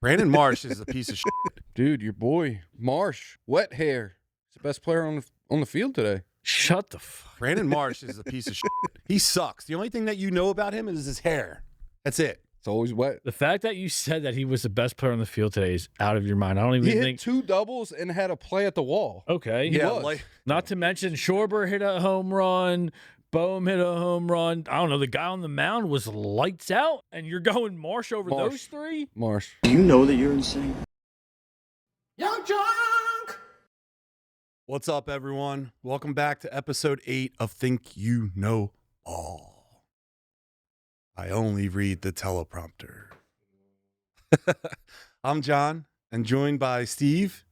Brandon Marsh is a piece of shit. Dude, your boy, Marsh, wet hair. He's the best player on the field today. Shut the fuck. Brandon Marsh is a piece of shit. He sucks. The only thing that you know about him is his hair. That's it. It's always wet. The fact that you said that he was the best player on the field today is out of your mind. I don't even He hit think. 2 doubles and had a play at the wall. Okay. Yeah, was. like Not to mention Schwarber hit a home run. Boehm hit a home run. I don't know. The guy on the mound was lights out, and you're going Marsh over Marsh. those three? Marsh. Do you know that you're insane? Yunkjunk! what's up, everyone? Welcome back to episode 8 of Think You Know All. I only read the teleprompter. I'm John, and joined by Steve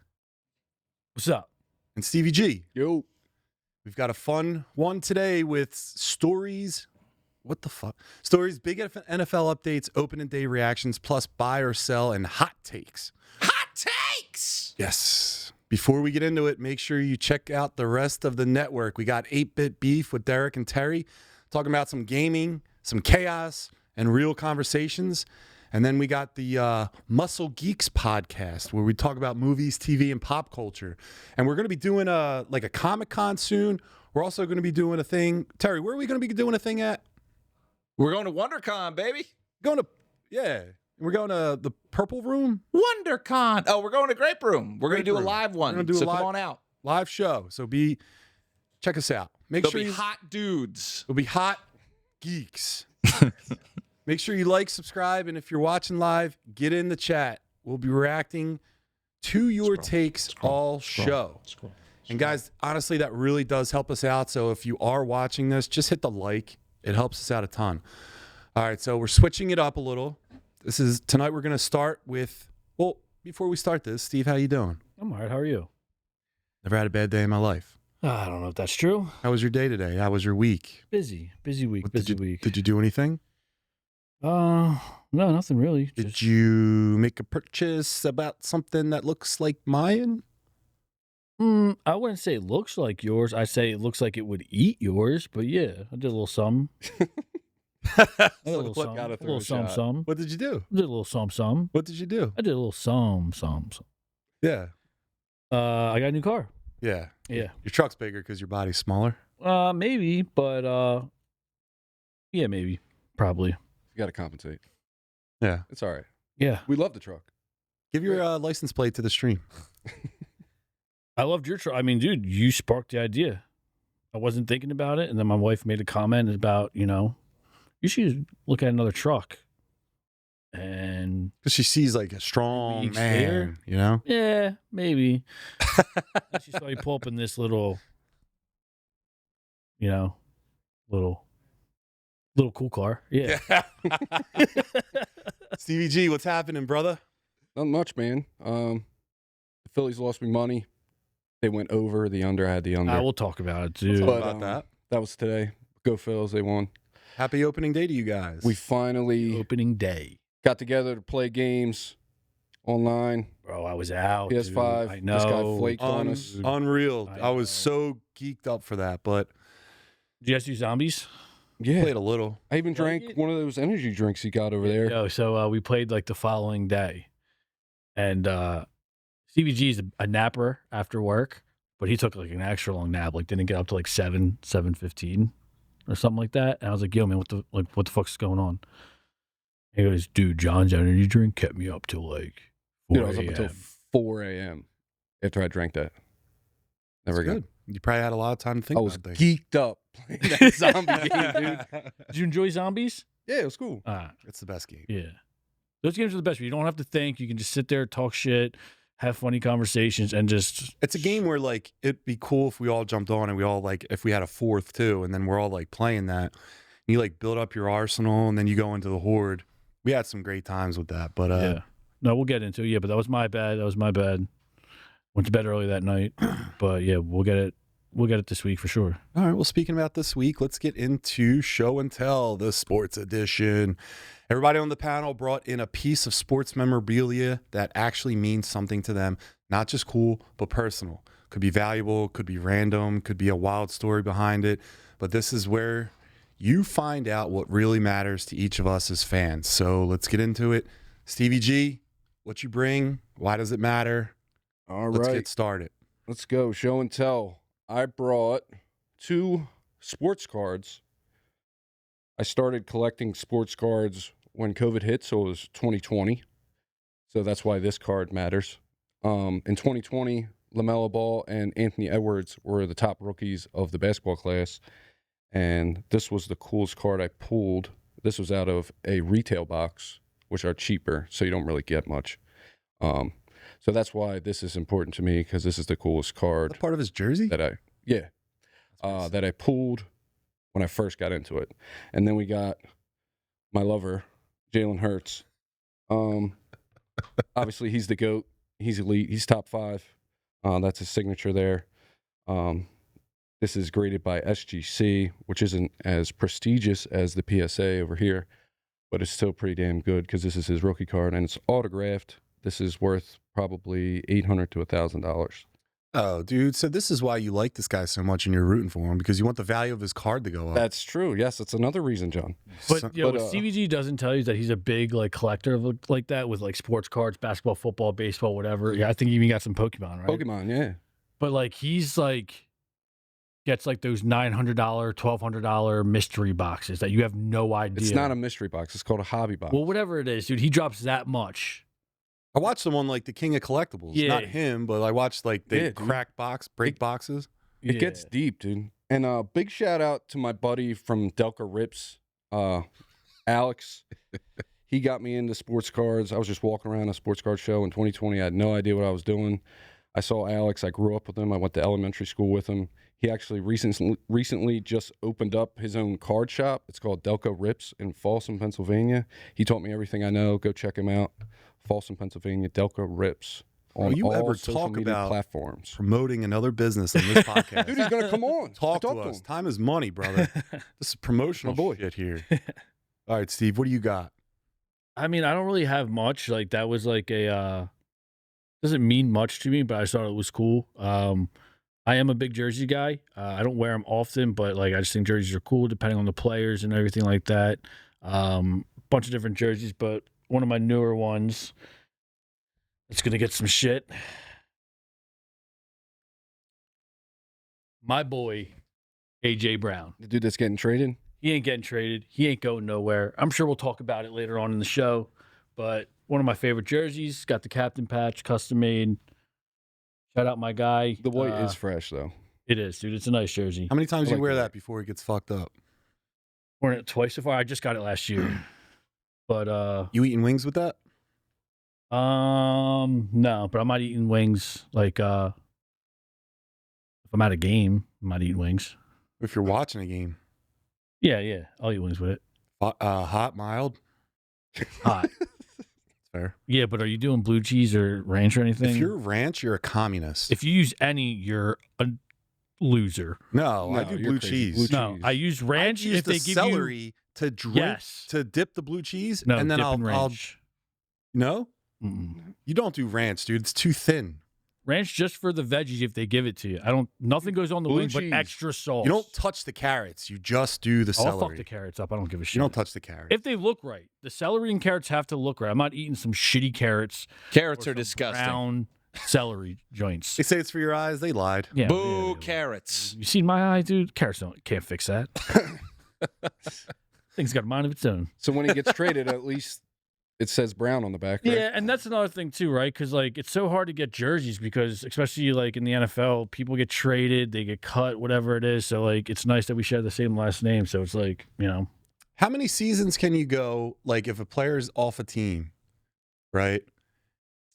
What's up? and Stevie G. Yo. We've got a fun one today with stories. What the fuck? Stories, big NFL updates, opening day reactions, plus buy or sell and hot takes. Hot takes! Yes. Before we get into it, make sure you check out the rest of the network. We got 8-Bit Beef with Derek and Terry, talking about some gaming, some chaos, and real conversations. And then we got the Muscle Geeks podcast, where we talk about movies, TV, and pop culture. And we're going to be doing a Comic-Con soon. We're also going to be doing a thing. Terry, where are we going to be doing a thing at? We're going to WonderCon, baby. We're going to the Purple Room. WonderCon. Oh, we're going to Grape Room. We're going to do a Room. live We're one. gonna do a So live- come on out. Live show. So check us out. There'll be hot dudes. We'll be hot geeks. Make sure you like, subscribe, and if you're watching live, get in the chat. We'll be reacting to your takes all show. And guys, honestly, that really does help us out. So if you are watching this, just hit the like. It helps us out a ton. All right, so we're switching it up a little. Tonight we're going to start with, well, before we start this, Steve, how you doing? I'm all right. How are you? Never had a bad day in my life. I don't know if that's true. How was your day today? How was your week? Busy week. Busy week. Did you do anything? No, nothing really. Did you make a purchase about something that looks like mine? I wouldn't say it looks like yours. I say it looks like it would eat yours. But yeah, I did a little something. I did a little Look, something. gotta A throw little a something, shot. something. What did you do? I did a little something. What did you do? I did a little something. Yeah. I got a new car. Yeah. Yeah. Your truck's bigger because your body's smaller. Maybe, but yeah, maybe, probably. You got to compensate. Yeah. It's all right. Yeah. We love the truck. Give your license plate to the stream. I loved your truck. I mean, dude, you sparked the idea. I wasn't thinking about it, and then my wife made a comment about, you should look at another truck. And Because she sees like a strong Weeks man, later. you know? yeah, maybe. And she saw you pull up in this little cool car. Yeah. Stevie G, what's happening, brother? Not much, man. The Phillies lost me money. They went over. The under. I had the under. I will talk about it, dude. What But, about that? That was today. Go Phils. They won. Happy opening day to you guys. We finally Opening day. got together to play games online. Bro, I was out. PS5. Dude. I know. This guy flaked on us. Unreal. I I was know. so geeked up for that, but Did you guys do zombies? Yeah. played a little. I even Play drank it? one of those energy drinks he got over there. Yo, so we played like the following day. And Stevie G's a napper after work, but he took like an extra long nap, like didn't get up to like 7:15 or something like that. And I was like, yo, man, what the fuck's going on? He goes, dude, John's energy drink kept me up till like 4 Dude, I was up until a.m. 4 a.m. after I drank that. Never That's again. good. You probably had a lot of time to think I was about things. geeked up playing that zombie game, dude. Did you enjoy zombies? Yeah, it was cool. It's the best game. Yeah. Those games are the best. You don't have to think. You can just sit there, talk shit, have funny conversations, and just. It's a game where like it'd be cool if we all jumped on and we all like if we had a fourth too, and then we're all like playing that. You like build up your arsenal and then you go into the horde. We had some great times with that, but Yeah. No, we'll get into it. Yeah, but that was my bad. Went to bed early that night. But yeah, we'll get it. We'll get it this week for sure. all right. Well, speaking about this week, let's get into Show and Tell, the sports edition. Everybody on the panel brought in a piece of sports memorabilia that actually means something to them, not just cool, but personal. Could be valuable, could be random, could be a wild story behind it. But this is where you find out what really matters to each of us as fans. So let's get into it. Stevie G, what you bring, why does it matter? All Let's right. get started. Let's go. Show and tell. I brought 2 sports cards. I started collecting sports cards when COVID hit, so it was 2020. So that's why this card matters. In 2020, LaMelo Ball and Anthony Edwards were the top rookies of the basketball class. And this was the coolest card I pulled. This was out of a retail box, which are cheaper, so you don't really get much. So that's why this is important to me, because this is the coolest card That part of his jersey? that I pulled when I first got into it. And then we got my lover, Jalen Hurts. Obviously, he's the GOAT. He's elite. He's top 5. That's his signature there. This is graded by SGC, which isn't as prestigious as the PSA over here, but it's still pretty damn good because this is his rookie card and it's autographed. This is worth probably $800 to $1,000. Oh, dude. So this is why you like this guy so much and you're rooting for him, because you want the value of his card to go up. That's true. Yes, that's another reason, John. But So- what Stevie G doesn't tell you is that he's a big like collector of like that with like sports cards, basketball, football, baseball, whatever. Yeah, I think he even got some Pokemon, right? Pokemon, yeah. But like he's like gets like those $900, $1,200 mystery boxes that you have no idea. It's not a mystery box. It's called a hobby box. well, whatever it is, dude. He drops that much. I watched someone like the King of Collectibles. Yeah. Not him, but I watched like Yeah, the dude. break boxes. It gets deep, dude. And big shout out to my buddy from Delca Rips, Alex. He got me into sports cards. I was just walking around a sports card show in 2020. I had no idea what I was doing. I saw Alex. I grew up with him. I went to elementary school with him. He actually recently just opened up his own card shop. It's called Delca Rips in Folsom, Pennsylvania. He taught me everything I know. Go check him out. Folsom, Pennsylvania, Delca Rips on you all ever social talk media about platforms. Promoting another business on this podcast. Dude, he's gonna come on. Talk I to talked us. him. Time is money, brother. This is promotional My boy. shit here. All right, Steve, what do you got? I mean, I don't really have much. Like that was like a doesn't mean much to me, but I just thought it was cool. I am a big jersey guy. I don't wear them often, but like I just think jerseys are cool depending on the players and everything like that. Bunch of different jerseys, but one of my newer ones, it's gonna get some shit. My boy, AJ Brown. The dude that's getting traded. He ain't getting traded. He ain't going nowhere. I'm sure we'll talk about it later on in the show. But one of my favorite jerseys, got the captain patch, custom made. Shout out my guy. The white is fresh though. It is, dude. It's a nice jersey. How many times I do you like wear the that before it gets fucked up? Worn it twice so far. I just got it last year. But You eating wings with that? no, but I'm not eating wings like if I'm at a game, I'm not eating wings. If you're watching a game, Yeah, I'll eat wings with it. hot, mild, Hot. fair. Yeah, but are you doing blue cheese or ranch or anything? If you're ranch, you're a communist. If you use any, you're a loser. no, I No, do you're blue crazy. cheese. Blue No, cheese. I use ranch I use if the they give celery to drink Yes. to dip the blue cheese, you. No, and then dip I'll in ranch. no. Mm-mm. You don't do ranch, dude. It's too thin. Ranch just for the veggies if they give it to you. I don't. Nothing goes on the Blue wing but cheese. extra sauce. You don't touch the carrots. You just do the I'll celery. fuck the carrots up. I don't give a shit. You don't touch the carrots. if they look right. The celery and carrots have to look right. I'm not eating some shitty carrots. Carrots or are some disgusting. Brown celery joints. They say it's for your eyes. They lied. Yeah, Boo, yeah. carrots. You seen my eye, dude? Carrots can't fix that. Thing's got a mind of its own. So when he gets traded, at least it says Brown on the back, right? Yeah, and that's another thing too, right? Because like it's so hard to get jerseys because especially like in the NFL, people get traded, they get cut, whatever it is. So like it's nice that we share the same last name. So it's like How many seasons can you go, like, if a player's off a team, right?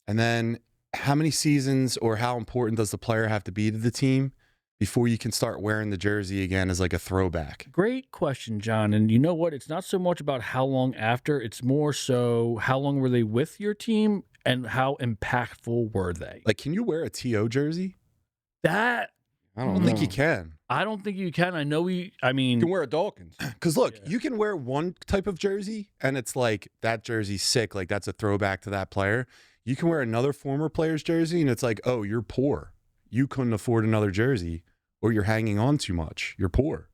And then how many seasons or how important does the player have to be to the team before you can start wearing the jersey again as like a throwback? Great question, John. And you know what? It's not so much about how long after, it's more so how long were they with your team and how impactful were they? Like, can you wear a TO jersey? That I I don't don't know. think you can. I don't think you can. I know You can wear a Dawkins. Because look, Yeah. you can wear one type of jersey and it's like that jersey's sick. Like that's a throwback to that player. You can wear another former player's jersey and it's like, oh, you're poor. You couldn't afford another jersey or you're hanging on too much. You're poor.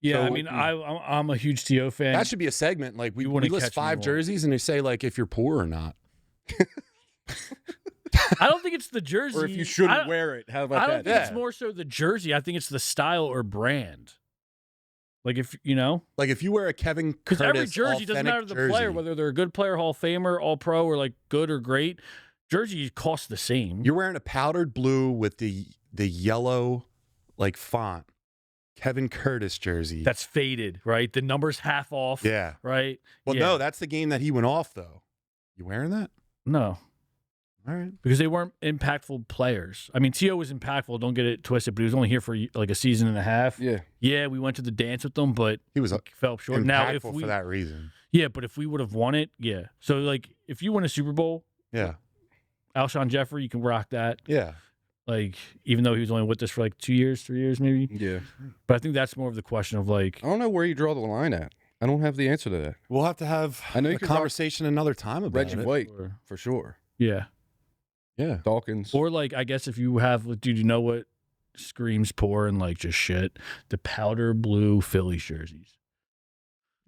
Yeah, So I mean, I'm a huge TO fan. That should be a segment. Like we You wouldn't list catch me 5 all. jerseys and they say like if you're poor or not. I don't think it's the jersey. Or if you shouldn't wear it, how about I don't that? think Yeah. it's more so the jersey. I think it's the style or brand. Like if you know, Like if you wear a Kevin because Curtis every jersey doesn't authentic matter the jersey, player, whether they're a good player, Hall of Famer, All Pro, or like good or great. Jerseys cost the same. you're wearing a powdered blue with the yellow like font, Kevin Curtis jersey. That's faded, right? The number's half off. yeah. Right. Well, Yeah. no, that's the game that he went off though. You wearing that? No. All right. Because they weren't impactful players. I mean, T.O. was impactful. Don't get it twisted, but he was only here for like a season and a half. Yeah. Yeah, we went to the dance with them, but He was fell short. impactful Now, if we, for that reason. yeah, but if we would have won it, yeah. So like, if you win a Super Bowl, Yeah. Alshon Jeffrey, you can rock that. Yeah. Like, even though he was only with us for like 2 years, 3 years, maybe. Yeah. But I think that's more of the question of like, I don't know where you draw the line at. I don't have the answer to that. We'll have to have I know you a could rock conversation another time about Reggie it. White, or- for sure. yeah. Yeah. Dawkins. Or like, I guess if you have, dude, you know what screams poor and like just shit? The powder blue Phillies jerseys.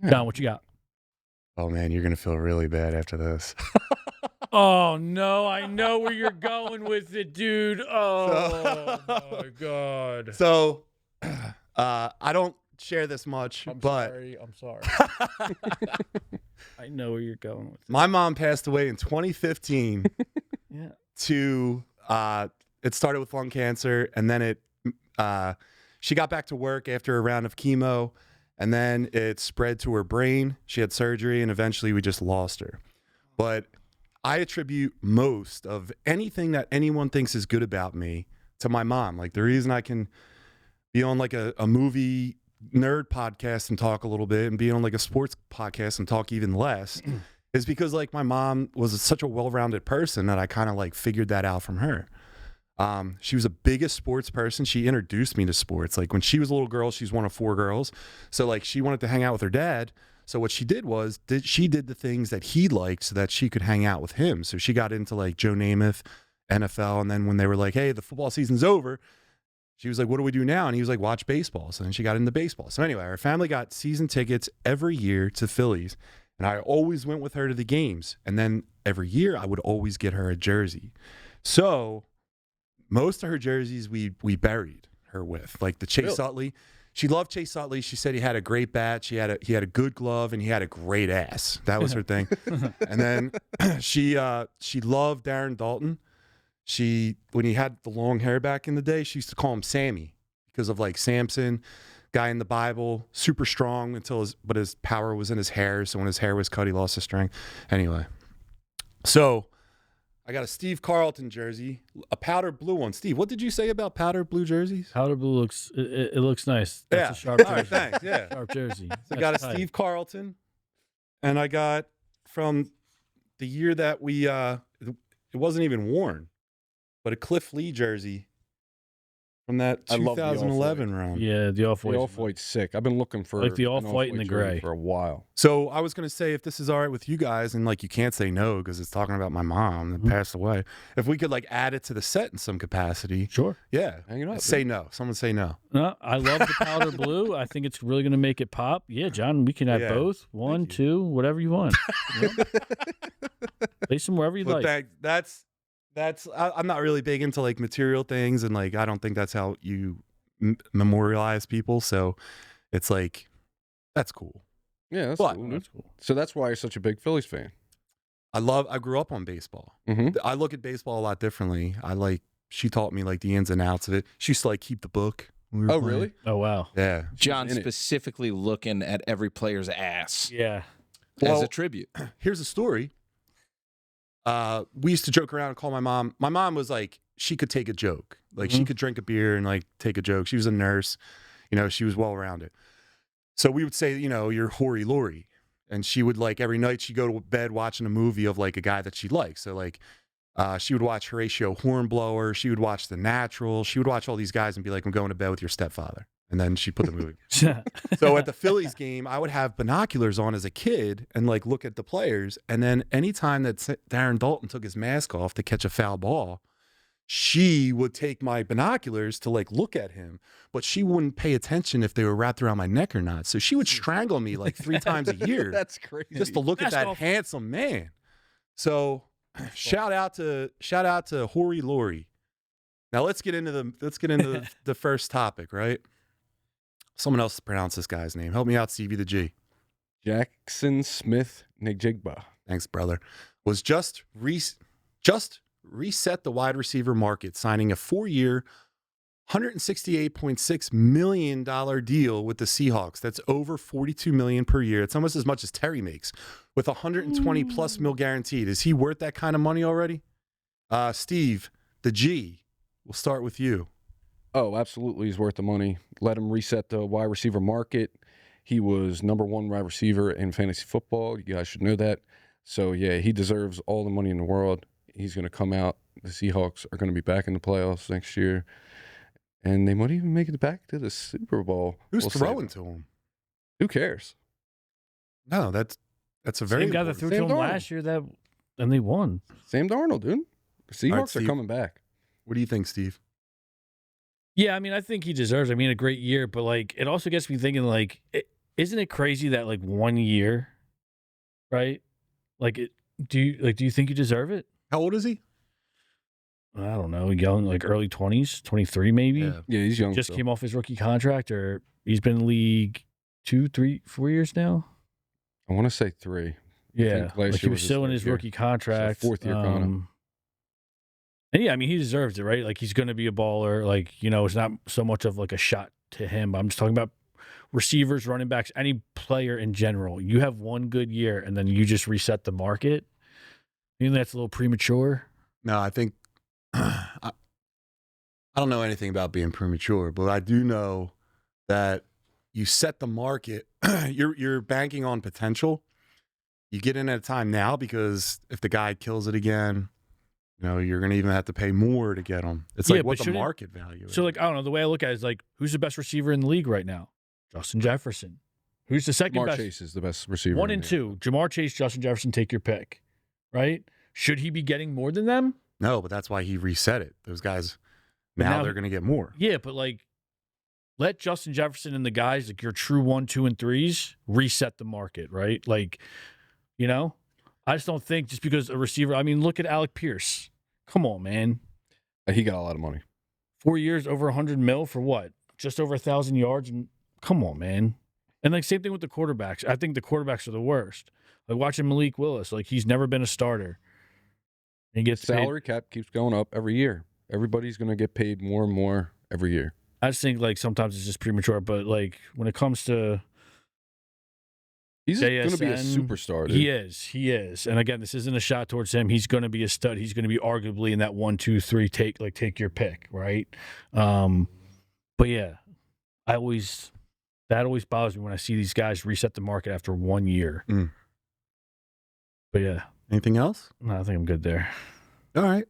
Yeah. Don, what you got? Oh man, you're gonna feel really bad after this. Oh no, I know where you're going with it, dude. Oh my god. So, I don't share this much, but I'm sorry. I know where you're going with it. my mom passed away in 2015 Yeah. to it started with lung cancer, and then she got back to work after a round of chemo, and then it spread to her brain. She had surgery, and eventually we just lost her. But I attribute most of anything that anyone thinks is good about me to my mom. Like the reason I can be on like a movie nerd podcast and talk a little bit, and be on like a sports podcast and talk even less, is because like my mom was such a well-rounded person that I kind of like figured that out from her. She was the biggest sports person. She introduced me to sports. Like when she was a little girl, she's one of 4 girls. So like she wanted to hang out with her dad. So what she did was she did the things that he liked so that she could hang out with him. So she got into like Joe Namath, NFL. And then when they were like, hey, the football season's over, she was like, what do we do now? And he was like, watch baseball. So then she got into baseball. So anyway, our family got season tickets every year to Phillies. And I always went with her to the games. And then every year I would always get her a jersey. So most of her jerseys we buried her with, like the Chase Utley. She loved Chase Utley. She said he had a great bat. He had a good glove, and he had a great ass. That was her thing. And then she loved Darren Dalton. When he had the long hair back in the day, she used to call him Sammy because of like Samson, guy in the Bible, super strong but his power was in his hair. So when his hair was cut, he lost his strength. Anyway, so I got a Steve Carlton jersey, a powder blue one. Steve, what did you say about powder blue jerseys? Powder blue looks it looks nice. That's Yeah. a sharp All right, jersey. thanks. Yeah. Sharp jersey. I got a That's tight. Steve Carlton, and I got from the year that it wasn't even worn, but a Cliff Lee jersey from that I love the 2011 round. Yeah, the The off-white. off-white's sick. I've been looking for like the an off-white and the jersey gray. for a while. So I was going to say, if this is all right with you guys, and like you can't say no because it's talking about my mom that passed away, if we could like add it to the set in some capacity, Sure. yeah. Hang it up. Say no. Someone say no. No, I love the powder blue. I think it's really going to make it pop. Yeah, John, we can have Yeah. both. One, you. two, whatever you want. You know? Place them wherever you But like. I'm not really big into like material things, and like I don't think that's how you memorialize people. So it's like that's cool. Yeah, that's But- cool. dude. That's cool. So that's why you're such a big Phillies fan. I grew up on baseball. Mm-hmm. I look at baseball a lot differently. She taught me like the ins and outs of it. She used to like keep the book. when we were Oh, playing. really? Oh, wow. Yeah. John in it. specifically looking at every player's ass Yeah. as Well, a tribute. Here's a story. We used to joke around and call my mom. My mom was like, she could take a joke. Like she could drink a beer and like take a joke. She was a nurse. She was well-rounded. So we would say, you're Hori Lori. And she would like every night she'd go to bed watching a movie of like a guy that she liked. So like she would watch Horatio Hornblower. She would watch The Natural. She would watch all these guys and be like, I'm going to bed with your stepfather. And then she'd put the movie. So at the Phillies game, I would have binoculars on as a kid and like look at the players. And then anytime that Darren Dalton took his mask off to catch a foul ball, she would take my binoculars to like look at him, but she wouldn't pay attention if they were wrapped around my neck or not. So she would strangle me like 3 times a year That's crazy. just to look at Mask that off. handsome man. So shout out to Hori Lori. Now let's get into the first topic, right? Someone else pronounce this guy's name. Help me out, Stevie the G. Jackson Smith Njigba. Thanks, brother. Was just reset the wide receiver market, signing a 4-year, $168.6 million deal with the Seahawks. That's over $42 million per year. It's almost as much as Terry makes, with $120+ mil guaranteed. Is he worth that kind of money already? Steve, the G, we'll start with you. Oh, absolutely. He's worth the money. Let him reset the wide receiver market. He was number 1 wide receiver in fantasy football. You guys should know that. So, yeah, he deserves all the money in the world. He's going to come out. The Seahawks are going to be back in the playoffs next year. And they might even make it back to the Super Bowl. Who's throwing to him? Who cares? No, that's a very same guy that threw to him last year and they won. Sam Darnold, dude. The Seahawks are coming back. What do you think, Steve? Yeah, I mean, I think he deserves. I mean, a great year, but like, it also gets me thinking. Like, isn't it crazy that like 1 year, right? Like, do you think you deserve it? How old is he? I don't know, young, like early 20s, 23 maybe. Yeah, he's young. Just came off his rookie contract, or he's been in the league 2, 3, 4 years now. I want to say 3. Yeah, like he was still in his rookie contract. So 4th year coming up. And yeah, I mean, he deserves it, right? Like, he's going to be a baller. Like, you know, it's not so much of like a shot to him, but I'm just talking about receivers, running backs, any player in general. You have one good year and then you just reset the market. You think that's a little premature? No, I think I don't know anything about being premature, but I do know that you set the market. You're banking on potential. You get in at a time now because if the guy kills it again, you know, you're going to even have to pay more to get him. It's like what the market value is. So, like, I don't know. The way I look at it is like, who's the best receiver in the league right now? Justin Jefferson. Who's the second Jamar best? Chase is the best receiver. 1 and 2. Jamar Chase, Justin Jefferson, take your pick. Right? Should he be getting more than them? No, but that's why he reset it. Those guys, now they're going to get more. Yeah, but like, let Justin Jefferson and the guys, like your true 1, 2, and 3s, reset the market, right? Like, you know, I just don't think just because a receiver, I mean, look at Alec Pierce. Come on, man. He got a lot of money. 4 years, over 100 mil for what? Just over 1,000 yards? And come on, man. And like, same thing with the quarterbacks. I think the quarterbacks are the worst. Like watching Malik Willis, like he's never been a starter. He gets salary cap keeps going up every year. Everybody's going to get paid more and more every year. I just think like sometimes it's just premature, but like when it comes to he's going to be a superstar, dude. He is. And again, this isn't a shot towards him. He's going to be a stud. He's going to be arguably in that 1, 2, 3 take your pick, right? But yeah, that always bothers me when I see these guys reset the market after 1 year. But yeah. Anything else? No, I think I'm good there. All right.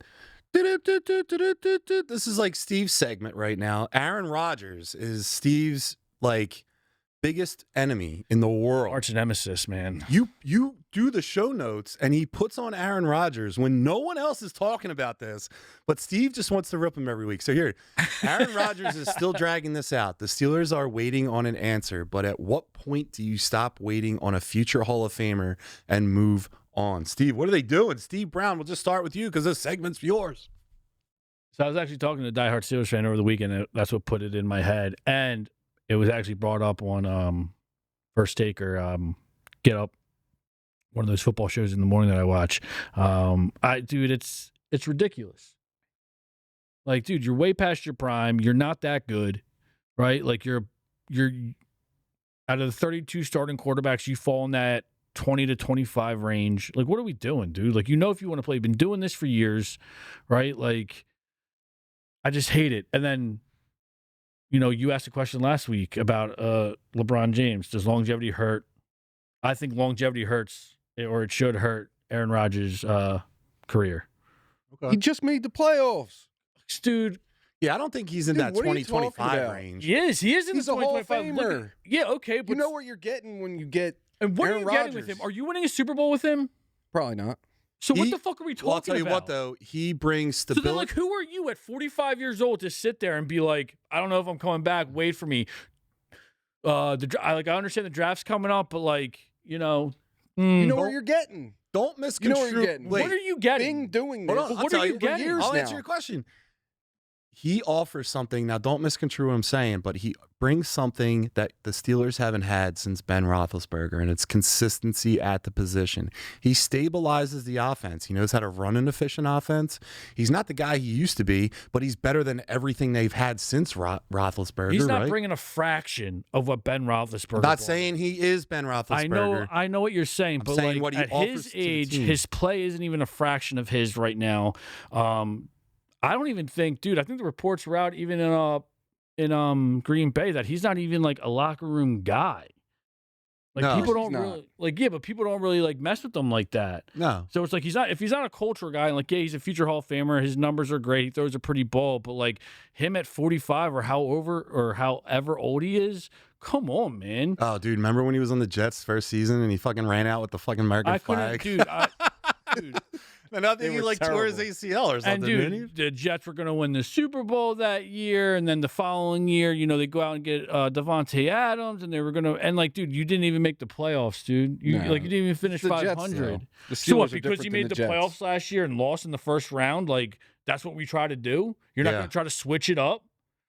This is like Steve's segment right now. Aaron Rodgers is Steve's like biggest enemy in the world. Arch nemesis, man. You do the show notes and he puts on Aaron Rodgers when no one else is talking about this, but Steve just wants to rip him every week. So here, Aaron Rodgers is still dragging this out. The Steelers are waiting on an answer, but at what point do you stop waiting on a future Hall of Famer and move on? Steve, what are they doing? Steve Brown, we'll just start with you because this segment's yours. So I was actually talking to a diehard Steelers fan over the weekend, and that's what put it in my head. And it was actually brought up on First Take or Get Up, one of those football shows in the morning that I watch. Dude, it's ridiculous. Like, dude, you're way past your prime. You're not that good, right? Like, you're out of the 32 starting quarterbacks, you fall in that 20 to 25 range. Like, what are we doing, dude? Like, you know, if you want to play, you've been doing this for years, right? Like, I just hate it. And then, you know, you asked a question last week about LeBron James. Does longevity hurt? I think longevity hurts, or it should hurt Aaron Rodgers' career. Okay. He just made the playoffs. Dude. Yeah, I don't think he's in that 20-25 range. He is in he's the 20-25. Hall of Famer. Yeah, okay. But you know what you're getting when you get and what Aaron are you getting Rodgers. with him? Are you winning a Super Bowl with him? Probably not. So what the fuck are we talking about? Well, I'll tell you what, though. He brings stability. So then, like, who are you at 45 years old to sit there and be like, I don't know if I'm coming back. Wait for me. I understand the draft's coming up, but like, you know. You know where you're getting. don't You know misconstrue. what you're getting. Wait, What are you getting? Bing doing hold this. on, I'll what tell are you you. getting? years I'll now. answer your question. He offers something. Now, don't misconstrue what I'm saying, but he brings something that the Steelers haven't had since Ben Roethlisberger, and it's consistency at the position. He stabilizes the offense. He knows how to run an efficient offense. He's not the guy he used to be, but he's better than everything they've had since Roethlisberger. He's not right? bringing a fraction of what Ben Roethlisberger. I'm not brought. saying he is Ben Roethlisberger. I know what you're saying, I'm but saying like what he at offers his to the age, team. his play isn't even a fraction of his right now. I don't even think, dude. I think the reports were out even in Green Bay that he's not even like a locker room guy. Like No, people he's don't not. really like, yeah, but people don't really like mess with him like that. No. So it's like if he's not a culture guy, and like, yeah, he's a future Hall of Famer. His numbers are great. He throws a pretty ball, but like him at 45 or however old he is, come on, man. Oh, dude, remember when he was on the Jets first season and he fucking ran out with the fucking American I couldn't, flag? dude. And I They think he were like tore his terrible. ACL or And something, didn't he? dude, the Jets were going to win the Super Bowl that year, and then the following year, they go out and get Devontae Adams, and they were going to, and like, dude, you didn't even make the playoffs, dude. You No. didn't even finish It's the Jets, 500. though. The So what? Steelers are Because you different made than the Jets. playoffs last year and lost in the first round, like that's what we try to do. You're not Yeah. going to try to switch it up.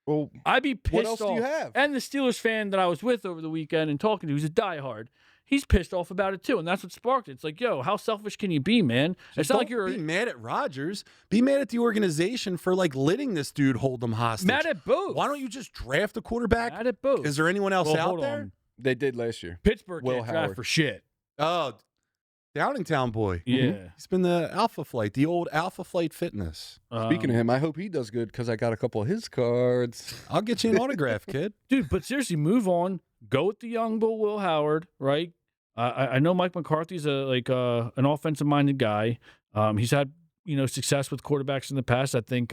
Well, I'd be pissed what else off. do you have? And the Steelers fan that I was with over the weekend and talking to, who's a diehard, he's pissed off about it too, and that's what sparked it. It's like, yo, how selfish can you be, man? It's not like you're be mad at Rodgers. Be mad at the organization for like letting this dude hold them hostage. mad at both. Why don't you just draft a quarterback? Mad at both. Is there anyone else Well, out hold there? on. They did last year. Pittsburgh Will can't draft Howard. for shit. Oh, Downingtown boy. Yeah. He's been the Alpha Flight, the old Alpha Flight Fitness. Speaking of him, I hope he does good because I got a couple of his cards. I'll get you an autograph, kid. Dude, but seriously, move on. Go with the young bull, Will Howard, right? I know Mike McCarthy's an offensive minded guy. He's had success with quarterbacks in the past. I think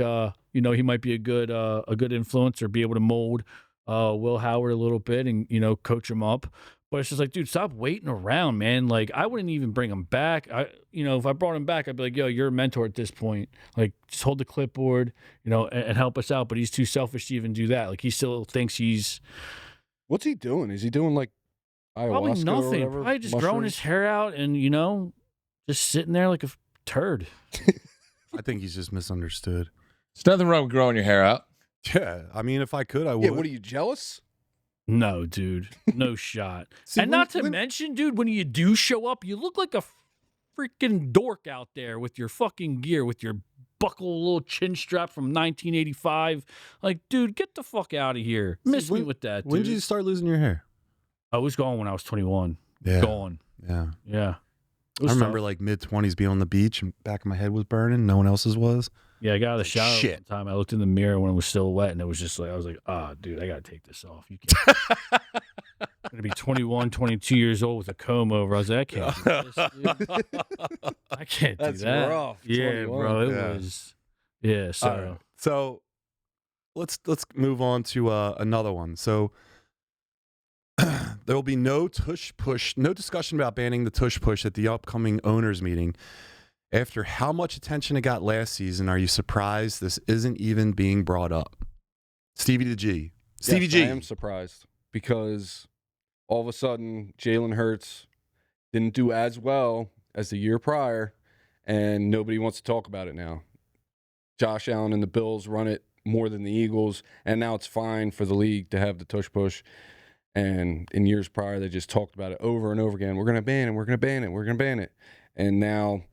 he might be a good influence or be able to mold Will Howard a little bit and coach him up. But it's just like, dude, stop waiting around, man. Like, I wouldn't even bring him back. If I brought him back, I'd be like, yo, you're a mentor at this point. Like, just hold the clipboard, and help us out. But he's too selfish to even do that. Like, he still thinks he's What's he doing? Is he doing like ayahuasca probably or nothing. whatever? Probably just growing his Mushrooms? hair out and, just sitting there like a turd. I think he's just misunderstood. There's nothing wrong with growing your hair out. Yeah, I mean, if I could, I would. Yeah, what are you, jealous? No, dude. No shot. See, And when- not to when- mention, dude, when you do show up, you look like a freaking dork out there with your fucking gear, with your buckle little chin strap from 1985. Like, dude, get the fuck out of here. Miss me when- with that, dude. When did you start losing your hair? I was gone when I was 21. Yeah. Gone. Yeah. Yeah. It I was remember tough. like mid-20s being on the beach and back of my head was burning. No one else's was. Yeah, I got out of the shower Shit. one time. I looked in the mirror when it was still wet, and it was just like, I was like, dude, I got to take this off. You can't. I'm going to be 21, 22 years old with a comb over. I was like, I can't do this, dude. I can't That's do that. rough, Yeah, 21. bro. It Yeah. was. Yeah, so. All right. So let's move on to another one. So there will be no discussion about banning the tush push at the upcoming owners meeting. After how much attention it got last season, are you surprised this isn't even being brought up? Stevie G. Stevie Yes, G. I am surprised because all of a sudden Jalen Hurts didn't do as well as the year prior, and nobody wants to talk about it now. Josh Allen and the Bills run it more than the Eagles, and now it's fine for the league to have the tush push. And in years prior, they just talked about it over and over again. We're going to ban it. We're going to ban it. We're going to ban it. And now,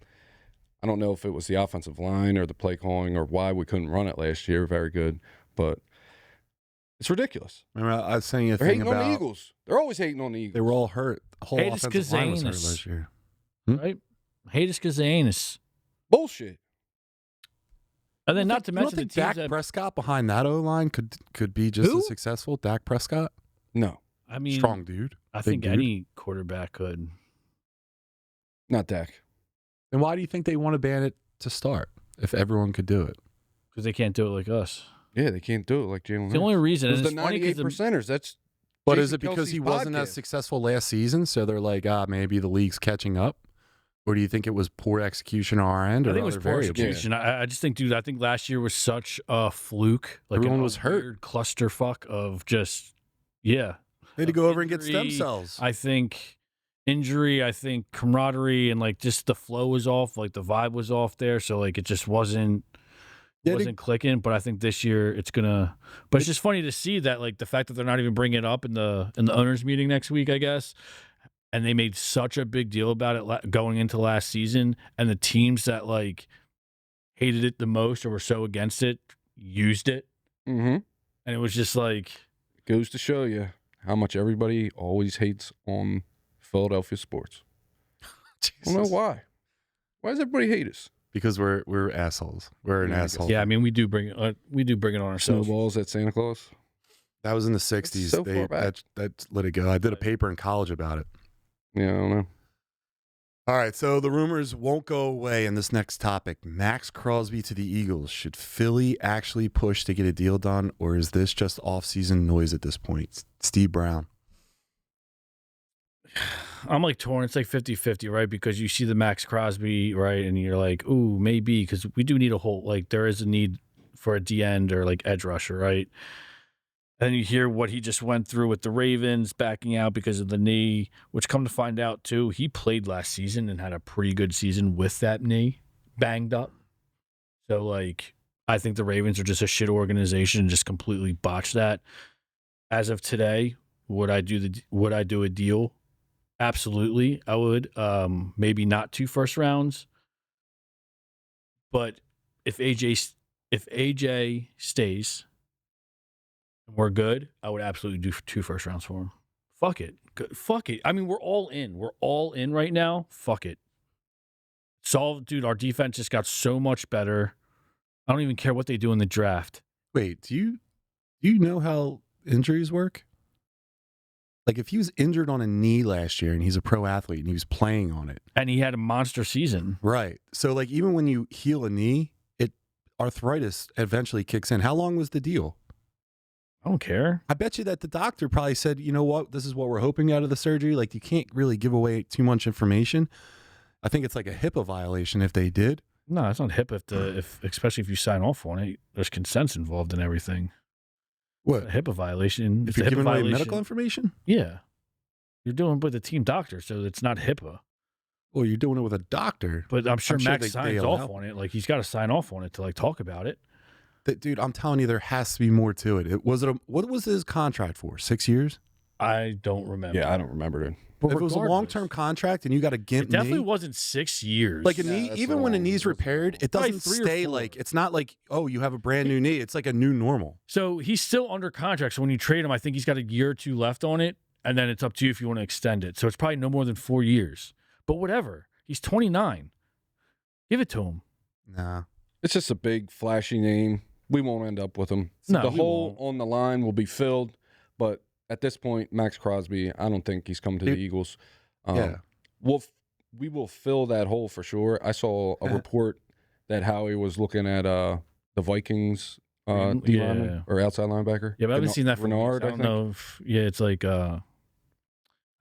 I don't know if it was the offensive line or the play calling or why we couldn't run it last year. Very good. But it's ridiculous. Remember, I was saying you a They're thing hating on the about Eagles. They're always hating on the Eagles. they were all hurt. The whole Hey, it's offensive line was hurt Kazanis. last year. Right? Hate is because they ain't us. Bullshit. And then You not to don't mention the think teams Dak that, Prescott behind that O-line could be just Who? as successful? Dak Prescott? No, I mean, Strong dude. I Big think dude. any quarterback could. not Dak. Then why do you think they want to ban it to start if everyone could do it? Because they can't do it like us. Yeah, they can't do it like Jalen It's Hurts. the only reason. It was And the it's funny 98 because percenters. That's But Jason is it because Kelsey's he wasn't as podcast. successful last season, so they're like, maybe the league's catching up? Or do you think it was poor execution on our end or I think it was other poor variables? execution. I just think, dude, I think last year was such a fluke. Like Everyone a was hurt. weird clusterfuck of just, yeah. They had to go over and get stem Injury. cells. I think, injury, I think camaraderie and like just the flow was off, like the vibe was off there. So like it just wasn't clicking. But I think this year it's gonna. But it's just funny to see that like the fact that they're not even bringing it up in the owners meeting next week, I guess. And they made such a big deal about it going into last season, and the teams that like hated it the most or were so against it used it, and it was just like goes to show you how much everybody always hates on Philadelphia sports. I don't know why. Why does everybody hate us? Because we're assholes. We're an asshole. Yeah, I mean we do bring it on ourselves. Snowballs at Santa Claus. That was in the 60s. So far back. That let it go. I did a paper in college about it. Yeah, I don't know. All right, so the rumors won't go away in this next topic. Maxx Crosby to the Eagles. Should Philly actually push to get a deal done, or is this just off-season noise at this point? Steve Brown. I'm like torn. It's like 50-50, right? Because you see the Maxx Crosby, right? And you're like, ooh, maybe, because we do need a whole, like, there is a need for a D-end or like edge rusher, right? And you hear what he just went through with the Ravens backing out because of the knee, which come to find out too, he played last season and had a pretty good season with that knee banged up. So like, I think the Ravens are just a shit organization and just completely botched that. As of today, would I do a deal? Absolutely, I would. Maybe not 2 first rounds, but if AJ stays, we're good, I would absolutely do 2 first rounds for him. Fuck it. Fuck it. I mean, we're all in. We're all in right now. Fuck it. Dude, our defense just got so much better. I don't even care what they do in the draft. Wait, do you know how injuries work? Like if he was injured on a knee last year and he's a pro athlete and he was playing on it. And he had a monster season. Right. So like even when you heal a knee, arthritis eventually kicks in. How long was the deal? I don't care. I bet you that the doctor probably said, you know what, this is what we're hoping out of the surgery. Like, you can't really give away too much information. I think it's like a HIPAA violation if they did. No, it's not HIPAA especially if you sign off on it. There's consents involved in everything. What? A HIPAA violation. If you're giving away medical information? Yeah. You're doing it with a team doctor, so it's not HIPAA. Well, you're doing it with a doctor. But I'm sure Max signs off on it. Like, he's got to sign off on it to, like, talk about it. Dude, I'm telling you, there has to be more to it. What was his contract for? 6 years? I don't remember. Yeah, I don't remember it. But if it was a long-term contract and you got a gimp knee, it definitely knee, wasn't 6 years. like a knee, even when a knee's repaired, it doesn't stay like, it's not like, oh, you have a brand new knee. It's like a new normal. So he's still under contract. So when you trade him, I think he's got a year or 2 left on it. And then it's up to you if you want to extend it. So it's probably no more than 4 years. But whatever. He's 29. Give it to him. Nah. It's just a big, flashy name. We won't end up with him. No, the hole on the line will be filled, but at this point, Maxx Crosby, I don't think he's coming to the Eagles. Yeah. We will fill that hole for sure. I saw a report that Howie was looking at the Vikings D lineman or outside linebacker. Yeah, but I haven't seen that from Renard. I don't know. It's like I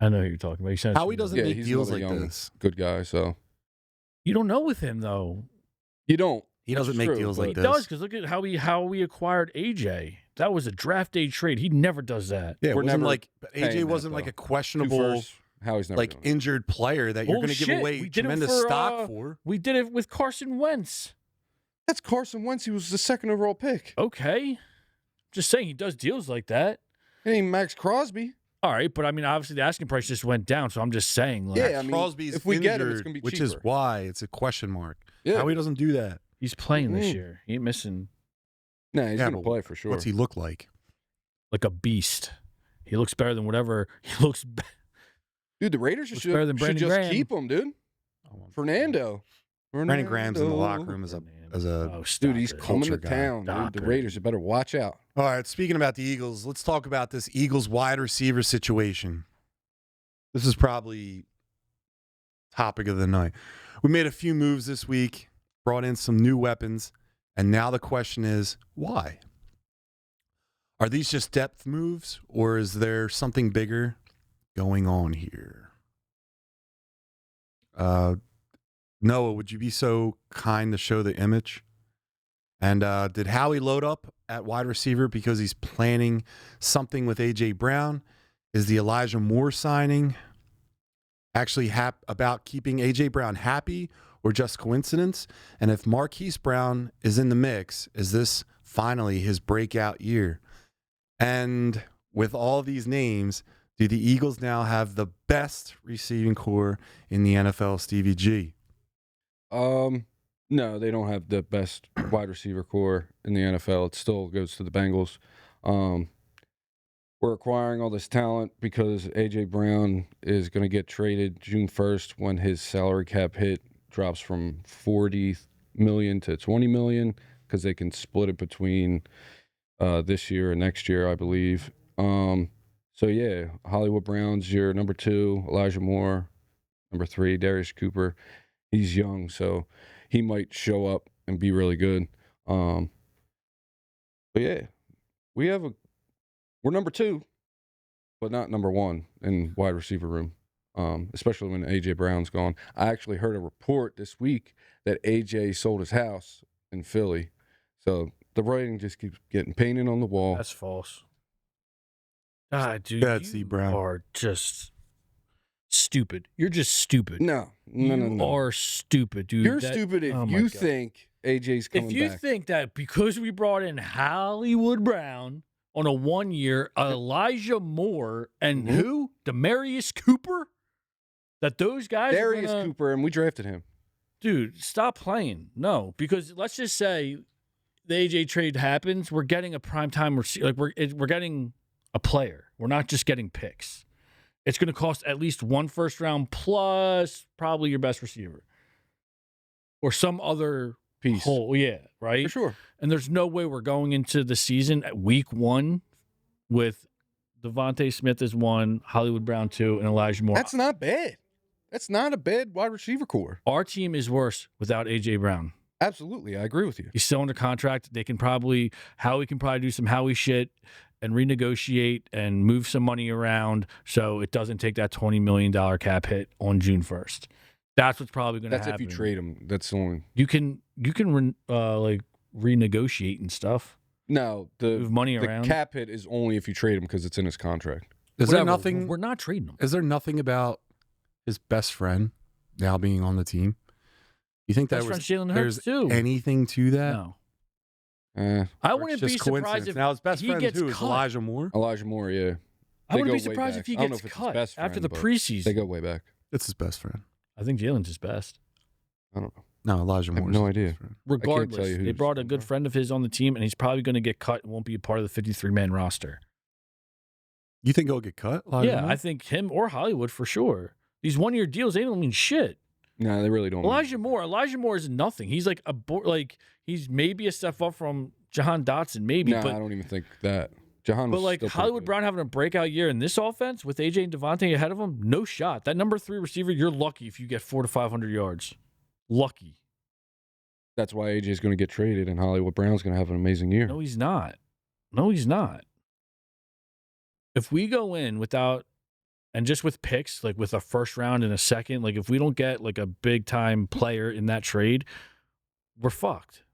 know who you're talking about. Howie doesn't make deals like this. Good guy, so you don't know with him though. You don't. He doesn't make deals like this. He does, because look at how we acquired AJ. That was a draft day trade. He never does that. Yeah, AJ wasn't like a questionable, Howie's never like injured player that you're going to give away tremendous stock for. We did it with Carson Wentz. That's Carson Wentz. He was the 2nd overall pick. Okay, just saying he does deals like that. It ain't Maxx Crosby. All right, but I mean, obviously the asking price just went down, so I'm just saying. Like, yeah, I mean, Crosby's if we injured, get him, it's going to be which cheaper. is why it's a question mark. Yeah. Howie doesn't do that. He's playing this year. He ain't missing. Nah, he's going to play for sure. What's he look like? Like a beast. He looks better than whatever. He looks. Dude, the Raiders should just Graham. Keep him, dude. Fernando. Brandon Graham's in the locker room as a dude. He's coming to town. Dude. The Raiders, you better watch out. All right. Speaking about the Eagles, let's talk about this Eagles wide receiver situation. This is probably topic of the night. We made a few moves this week. Brought in some new weapons, and now the question is, why? Are these just depth moves, or is there something bigger going on here? Noah, would you be so kind to show the image? And did Howie load up at wide receiver because he's planning something with A.J. Brown? Is the Elijah Moore signing actually about keeping A.J. Brown happy or just coincidence? And if Marquise Brown is in the mix, is this finally his breakout year? And with all these names, do the Eagles now have the best receiving core in the NFL, Stevie G? No, they don't have the best wide receiver core in the NFL. It still goes to the Bengals. We're acquiring all this talent because A.J. Brown is going to get traded June 1st when his salary cap hit drops from $40 million to $20 million because they can split it between this year and next year, I believe. So, yeah, Hollywood Brown's your number 2, Elijah Moore, number 3, Darius Cooper. He's young, so he might show up and be really good. But, yeah, we're number 2, but not number 1 in wide receiver room, especially when A.J. Brown's gone. I actually heard a report this week that A.J. sold his house in Philly. So the writing just keeps getting painted on the wall. That's false. God, dude, Betsy you Brown. are just stupid. You're just stupid. No. You are stupid, dude. You're stupid if you think A.J.'s coming back. If you think that because we brought in Hollywood Brown on a 1-year, Elijah Moore, and who? Demarius Cooper? That those guys Darius Cooper, and we drafted him. Dude, stop playing. No, because let's just say the AJ trade happens, we're getting a primetime receiver. Like we're getting a player. We're not just getting picks. It's going to cost at least 1 first round plus probably your best receiver or some other piece. Yeah, right? For sure. And there's no way we're going into the season at week 1 with Devontae Smith as 1, Hollywood Brown 2, and Elijah Moore. That's not bad. That's not a bad wide receiver core. Our team is worse without A.J. Brown. Absolutely. I agree with you. He's still under contract. Howie can probably do some Howie shit and renegotiate and move some money around so it doesn't take that $20 million cap hit on June 1st. That's what's probably going to happen. That's if you trade him. That's only you can like renegotiate and stuff. No, move money around. The cap hit is only if you trade him because it's in his contract. Is there nothing? We're not trading him. Is there nothing about his best friend now being on the team? You think that there's too. anything to that? No. I wouldn't be surprised if now his best friend gets who is cut. Elijah Moore. Elijah Moore, yeah. I wouldn't be surprised if he gets cut after the preseason. They go way back. It's his best friend. I think Jalen's his best. I don't know. No, Elijah Moore. No idea. Regardless, they brought a good friend of his on the team, and he's probably going to get cut and won't be a part of the 53-man roster. You think he'll get cut? Elijah Moore? I think him or Hollywood for sure. These 1-year deals, they don't mean shit. No, they really don't. Elijah Moore is nothing. He's like he's maybe a step up from Jahan Dotson, maybe. No, but I don't even think that. Jahan was like still Hollywood Brown having a breakout year in this offense with AJ and Devontae ahead of him, no shot. That number 3 receiver, you're lucky if you get 400 to 500 yards. Lucky. That's why AJ's going to get traded, and Hollywood Brown's going to have an amazing year. No, he's not. No, he's not. If we go in without, and just with picks, like with a first round and a second, like if we don't get like a big time player in that trade, we're fucked.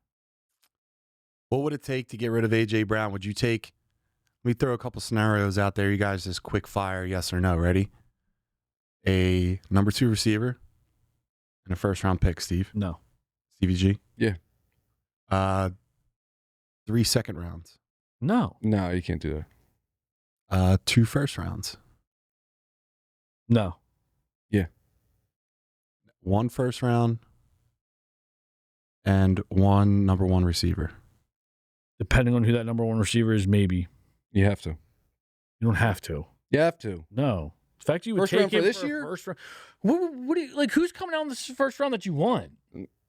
What would it take to get rid of A.J. Brown? Would you take, let me throw a couple scenarios out there. You guys just quick fire, yes or no. Ready? A number 2 receiver and a first round pick, Steve. No. Stevie G? Yeah. 3 second rounds. No, you can't do that. 2 first rounds. No. Yeah. 1 first round and 1 number 1 receiver. Depending on who that number 1 receiver is, maybe. You have to. You don't have to. You have to. No. The fact you would first take round for him this for year? First round. What do you, like, who's coming out in this first round that you want?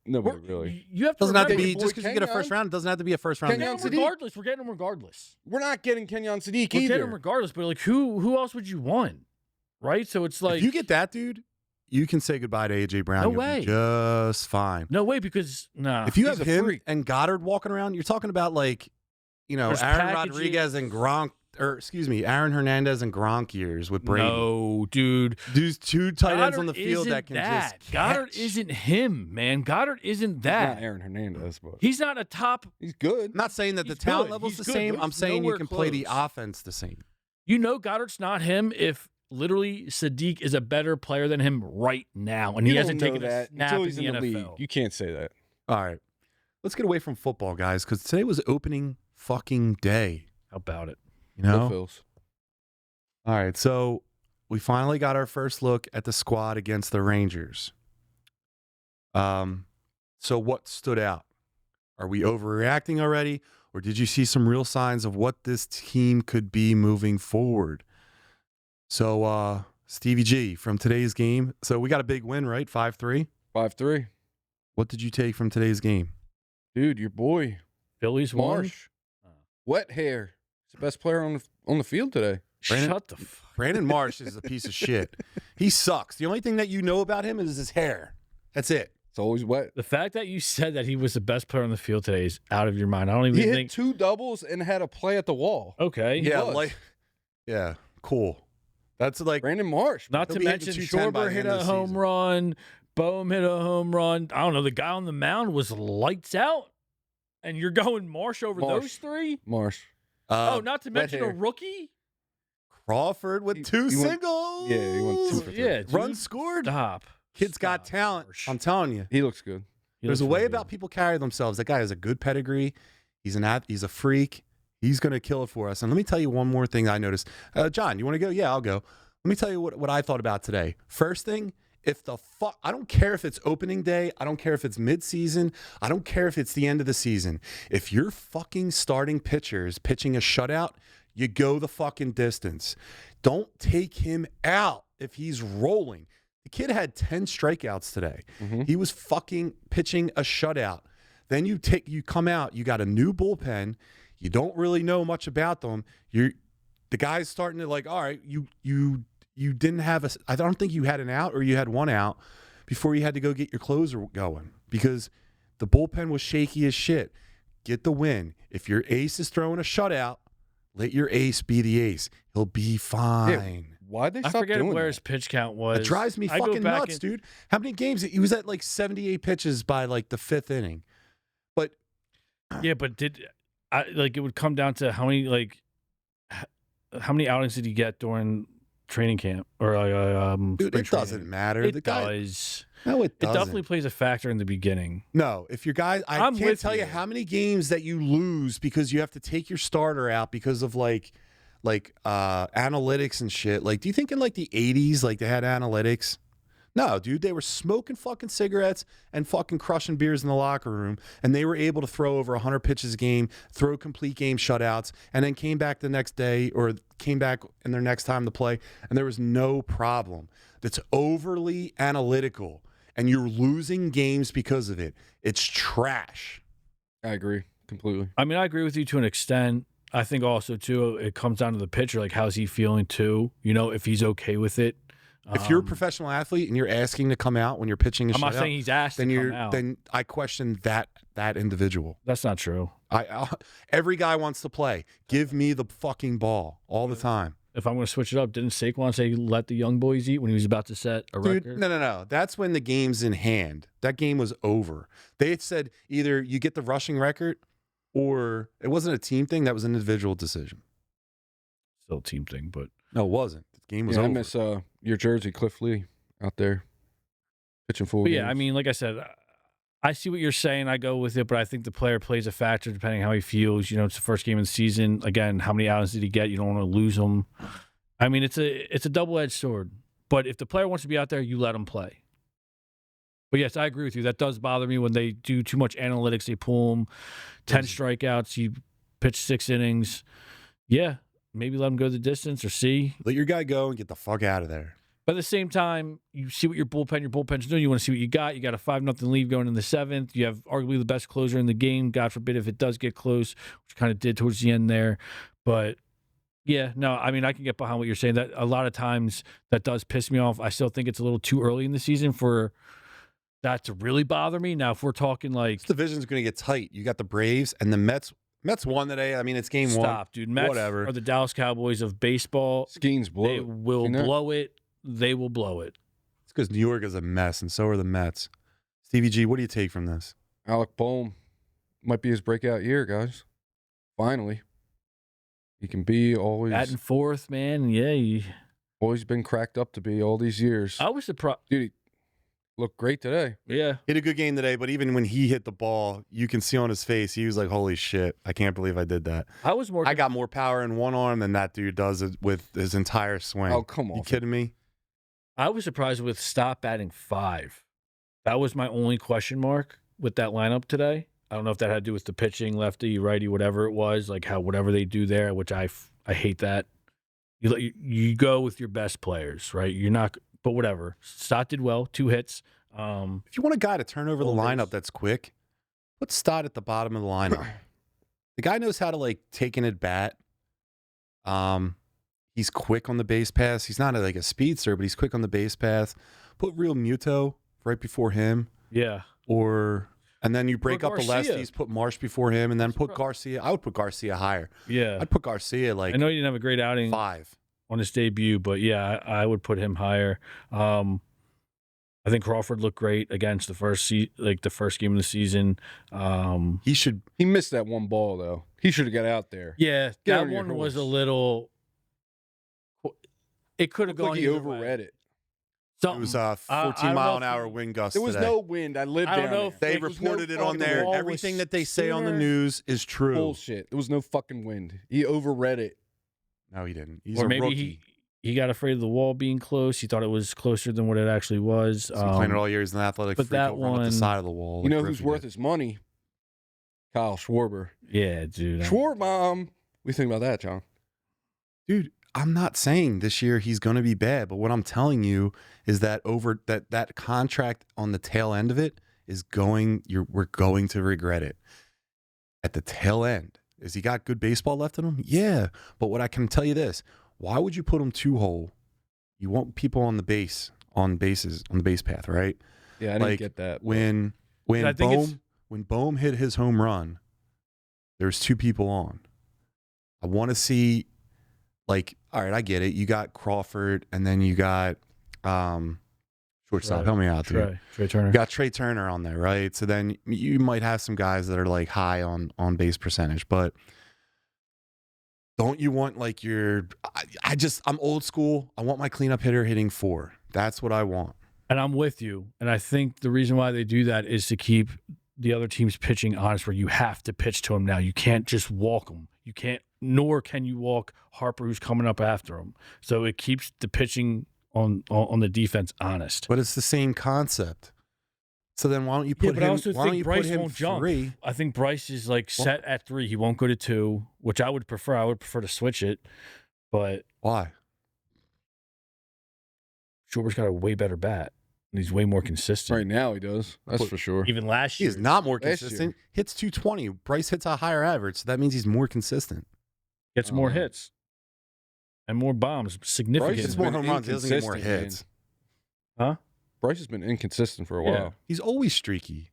Nobody really. You have to doesn't have to remember, be just because you get a first round. It doesn't have to be a first round. Regardless, we're getting him regardless. We're not getting Kenyon Sadiq We're either. getting him regardless, but like who else would you want? Right? So it's like if you get that dude, you can say goodbye to A.J. Brown. No You'll way. be just fine. No way, because if you have He's a him freak. and Goddard walking around, you're talking about like, There's Aaron packages. Rodriguez and Gronk, Aaron Hernandez and Gronk years with Brady. No, dude. There's 2 tight ends on the Goddard field that isn't can that. just Goddard catch. isn't him, man. Goddard isn't that. He's not Aaron Hernandez, but He's not a top. he's good. I'm not saying that the He's talent good. level's He's the good, same. but I'm he's saying you nowhere can play the close. offense the same. You know Goddard's not him if literally Sadiq is a better player than him right now, and he hasn't taken a snap until in he's the in the NFL. league. You can't say that. All right. Let's get away from football, guys, because today was opening fucking day. How about it? You Go know? Phils. All right. So we finally got our first look at the squad against the Rangers. So what stood out? Are we overreacting already? Or did you see some real signs of what this team could be moving forward? So, Stevie G, from today's game. So we got a big win, right? 5-3. 5-3. What did you take from today's game? Dude, your boy Phillies won. Marsh, wet hair. He's the best player on the field today. Brandon- Shut the fuck. Brandon Marsh is a piece of shit. He sucks. The only thing that you know about him is his hair. That's it. It's always wet. The fact that you said that he was the best player on the field today is out of your mind. I don't even He think. hit 2 doubles and had a play at the wall. Okay. Yeah, was. yeah, cool. That's like Brandon Marsh. Not He'll to be hitting mention 210 by Schwarber the hit end of a the home season. run. Boehm hit a home run. I don't know. The guy on the mound was lights out, and you're going Marsh over Marsh. those three. Marsh. Not to wet mention a hair. rookie. Crawford with He- 2 he went- singles. yeah, he went 2 for 3. Yeah, dude, Runs scored. Stop. Kid's got Stop, talent. Marsh. I'm telling you. He looks good. He There's a looks way really about good. people carry themselves. That guy has a good pedigree. He's he's a freak. He's going to kill it for us. And let me tell you one more thing I noticed. John, you want to go? Yeah, I'll go. Let me tell you what I thought about today. First thing, I don't care if it's opening day. I don't care if it's midseason. I don't care if it's the end of the season. If your fucking starting pitcher is pitching a shutout, you go the fucking distance. Don't take him out if he's rolling. The kid had 10 strikeouts today. Mm-hmm. He was fucking pitching a shutout. Then you come out, you got a new bullpen. You don't really know much about them. The guy's starting to all right, you didn't have I don't think you had an out or you had one out before you had to go get your closer going because the bullpen was shaky as shit. Get the win. If your ace is throwing a shutout, let your ace be the ace. He'll be fine. Why'd they I stop forget doing where that? his pitch count was. It drives me I go fucking back nuts, and- dude. How many games? He was at 78 pitches by the 5th inning. But Yeah, but it would come down to how many outings did he get during training camp or dude, spring it doesn't training? matter. It The guy, does. no, it It doesn't. definitely plays a factor in the beginning. No, if your guy, I I'm can't with tell you you. how many games that you lose because you have to take your starter out because of analytics and shit. Do you think in the 80s they had analytics? No, dude, they were smoking fucking cigarettes and fucking crushing beers in the locker room, and they were able to throw over 100 pitches a game, throw complete game shutouts, and then came back the next day or came back in their next time to play, and there was no problem. That's overly analytical, and you're losing games because of it. It's trash. I agree completely. I mean, I agree with you to an extent. I think also too, it comes down to the pitcher. How's he feeling too? If he's okay with it. If you're a professional athlete and you're asking to come out when you're pitching a I'm not shutout, saying he's asked then to you're come out. then I question that individual. That's not true. Every guy wants to play. Give me the fucking ball all the time. If I'm going to switch it up, didn't Saquon say let the young boys eat when he was about to set a Dude, record? no. That's when the game's in hand. That game was over. They had said either you get the rushing record or it wasn't a team thing. That was an individual decision. Still a team thing, but No, it wasn't. The game was I over. miss your jersey, Cliff Lee, out there pitching full But games. yeah, I mean, like I said, I see what you're saying. I go with it, but I think the player plays a factor depending how he feels. It's the first game of the season. Again, how many outings did he get? You don't want to lose him. I mean, it's a double-edged sword. But if the player wants to be out there, you let him play. But yes, I agree with you. That does bother me when they do too much analytics. They pull him 10 strikeouts. You pitch 6 innings. Yeah, maybe let him go the distance or see. Let your guy go and get the fuck out of there. But at the same time, you see what your bullpen's doing. You want to see what you got. You got a 5-0 lead going in the 7th. You have arguably the best closer in the game. God forbid if it does get close, which kind of did towards the end there. But yeah, no, I mean, I can get behind what you're saying. That a lot of times that does piss me off. I still think it's a little too early in the season for that to really bother me. Now, if we're talking This division's going to get tight. You got the Braves and the Mets. Mets won today. I mean, it's game one. stop, dude. Mets Whatever. are the Dallas Cowboys of baseball. Skeens blow. They it. will Seen that? blow it. They will blow it. It's because New York is a mess, and so are the Mets. Stevie G, what do you take from this? Alec Boehm might be his breakout year, guys. Finally, he can be always. Batting fourth, man. Yeah, Always been cracked up to be all these years. I was surprised. Dude, he looked great today. Yeah. Hit a good game today, but even when he hit the ball, you can see on his face, he was like, holy shit, I can't believe I did that. I got more power in one arm than that dude does it with his entire swing. Oh, come on. You kidding me? I was surprised with Stop batting 5. That was my only question mark with that lineup today. I don't know if that had to do with the pitching, lefty, righty, whatever it was, like how whatever they do there, which I hate that. You go with your best players, right? You're not, but whatever. Stott did well, 2 hits. If you want a guy to turn over the lineup that's quick, put Stott at the bottom of the lineup. The guy knows how to like take an at bat. He's quick on the base pass. He's not like a speedster, but he's quick on the base pass. Put Real Muto right before him. Yeah. And then you break up the Garcia. lefties, put Marsh before him, and then put Garcia. I would put Garcia higher. Yeah. I'd put Garcia like I know he didn't have a great outing 5. on his debut, but yeah, I would put him higher. I think Crawford looked great against the first game of the season. He missed that one ball, though. He should have got out there. Yeah, Get that on your one was a horse. little. It could have Looked gone like he either way. overread it. It was a 14-mile-an-hour wind gust There was today. no wind. I lived I don't down know there. if They There was reported no it on fucking there. wall was Everything that they say on the sooner. news is true. Bullshit. There was no fucking wind. He overread it. No, he didn't. He's Or a maybe rookie. he got afraid of the wall being close. He thought it was closer than what it actually was. He's been playing it all year. He's an athletic but freak that over on the one- side of the wall. You like know who's Griffey worth did. his money? Kyle Schwarber. Yeah, dude. Schwarbomb. What do you think about that, John? Dude, I'm not saying this year he's going to be bad, but what I'm telling you is that that contract on the tail end of it is we're going to regret it. At the tail end, has he got good baseball left in him? Yeah, but what I can tell you this: why would you put him 2-hole? You want people on the base path, right? Yeah, I didn't get that. When I think Bohm hit his home run, there's 2 people on. I want to see, like, all right, I get it. You got Crawford, and then you got shortstop. Trey. Help me out, dude. Trey Turner. You got Trey Turner on there, right? So then you might have some guys that are like high on base percentage, but don't you want like I'm old school. I want my cleanup hitter hitting 4. That's what I want. And I'm with you. And I think the reason why they do that is to keep the other team's pitching honest, where you have to pitch to him now. You can't just walk him. You can't, nor can you walk Harper, who's coming up after him. So it keeps the pitching on the defense honest. But it's the same concept. So then why don't you Yeah, put but I him? also Why don't think you Bryce put him won't jump. 3? I think Bryce is like set at 3. He won't go to 2, which I would prefer. I would prefer to switch it, but Why? Schwarber's got a way better bat, and he's way more consistent. Right now he does. That's for sure. Even last He year, is not more Last consistent. Hits 220. Bryce hits a higher average, so that means he's more consistent. gets more hits and more bombs. Significant. Bryce It's has more been home runs. He doesn't get more inconsistent, hits. Huh? Bryce has been inconsistent for a Yeah. while. He's always streaky.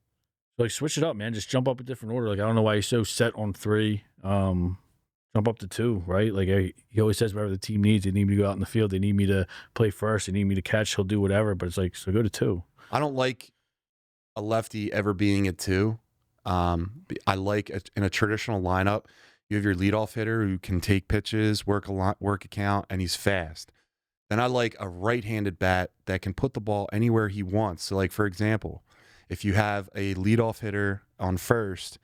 Like, switch it up, man. Just jump up a different order. Like, I don't know why he's so set on 3. Jump up to 2, right? Like, he always says whatever the team needs. They need me to go out in the field. They need me to play first. They need me to catch. He'll do whatever. But it's like, so go to 2. I don't like a lefty ever being at 2. I like in a traditional lineup, you have your leadoff hitter who can take pitches, work a count, and he's fast. Then I like a right-handed bat that can put the ball anywhere he wants. So, like, for example, if you have a leadoff hitter on first,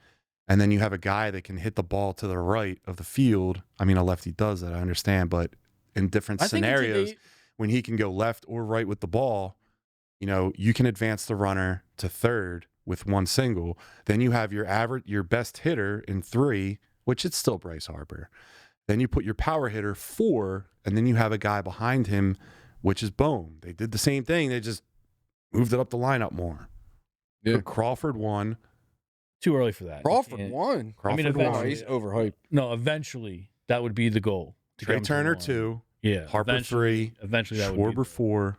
and then you have a guy that can hit the ball to the right of the field. I mean, a lefty does that, I understand, but in different scenarios, when he can go left or right with the ball, you can advance the runner to third with 1 single. Then you have your best hitter in 3, which it's still Bryce Harper. Then you put your power hitter 4, and then you have a guy behind him, which is Bohm. They did the same thing. They just moved it up the lineup more. Yeah. Put Crawford 1. Too early for that. You Crawford can't- won. Crawford eventually- He's overhyped. No, eventually that would be the goal. to Trey get him to Turner 1. 2. Yeah. Harper eventually, 3. Eventually that would be. Schwarber 4.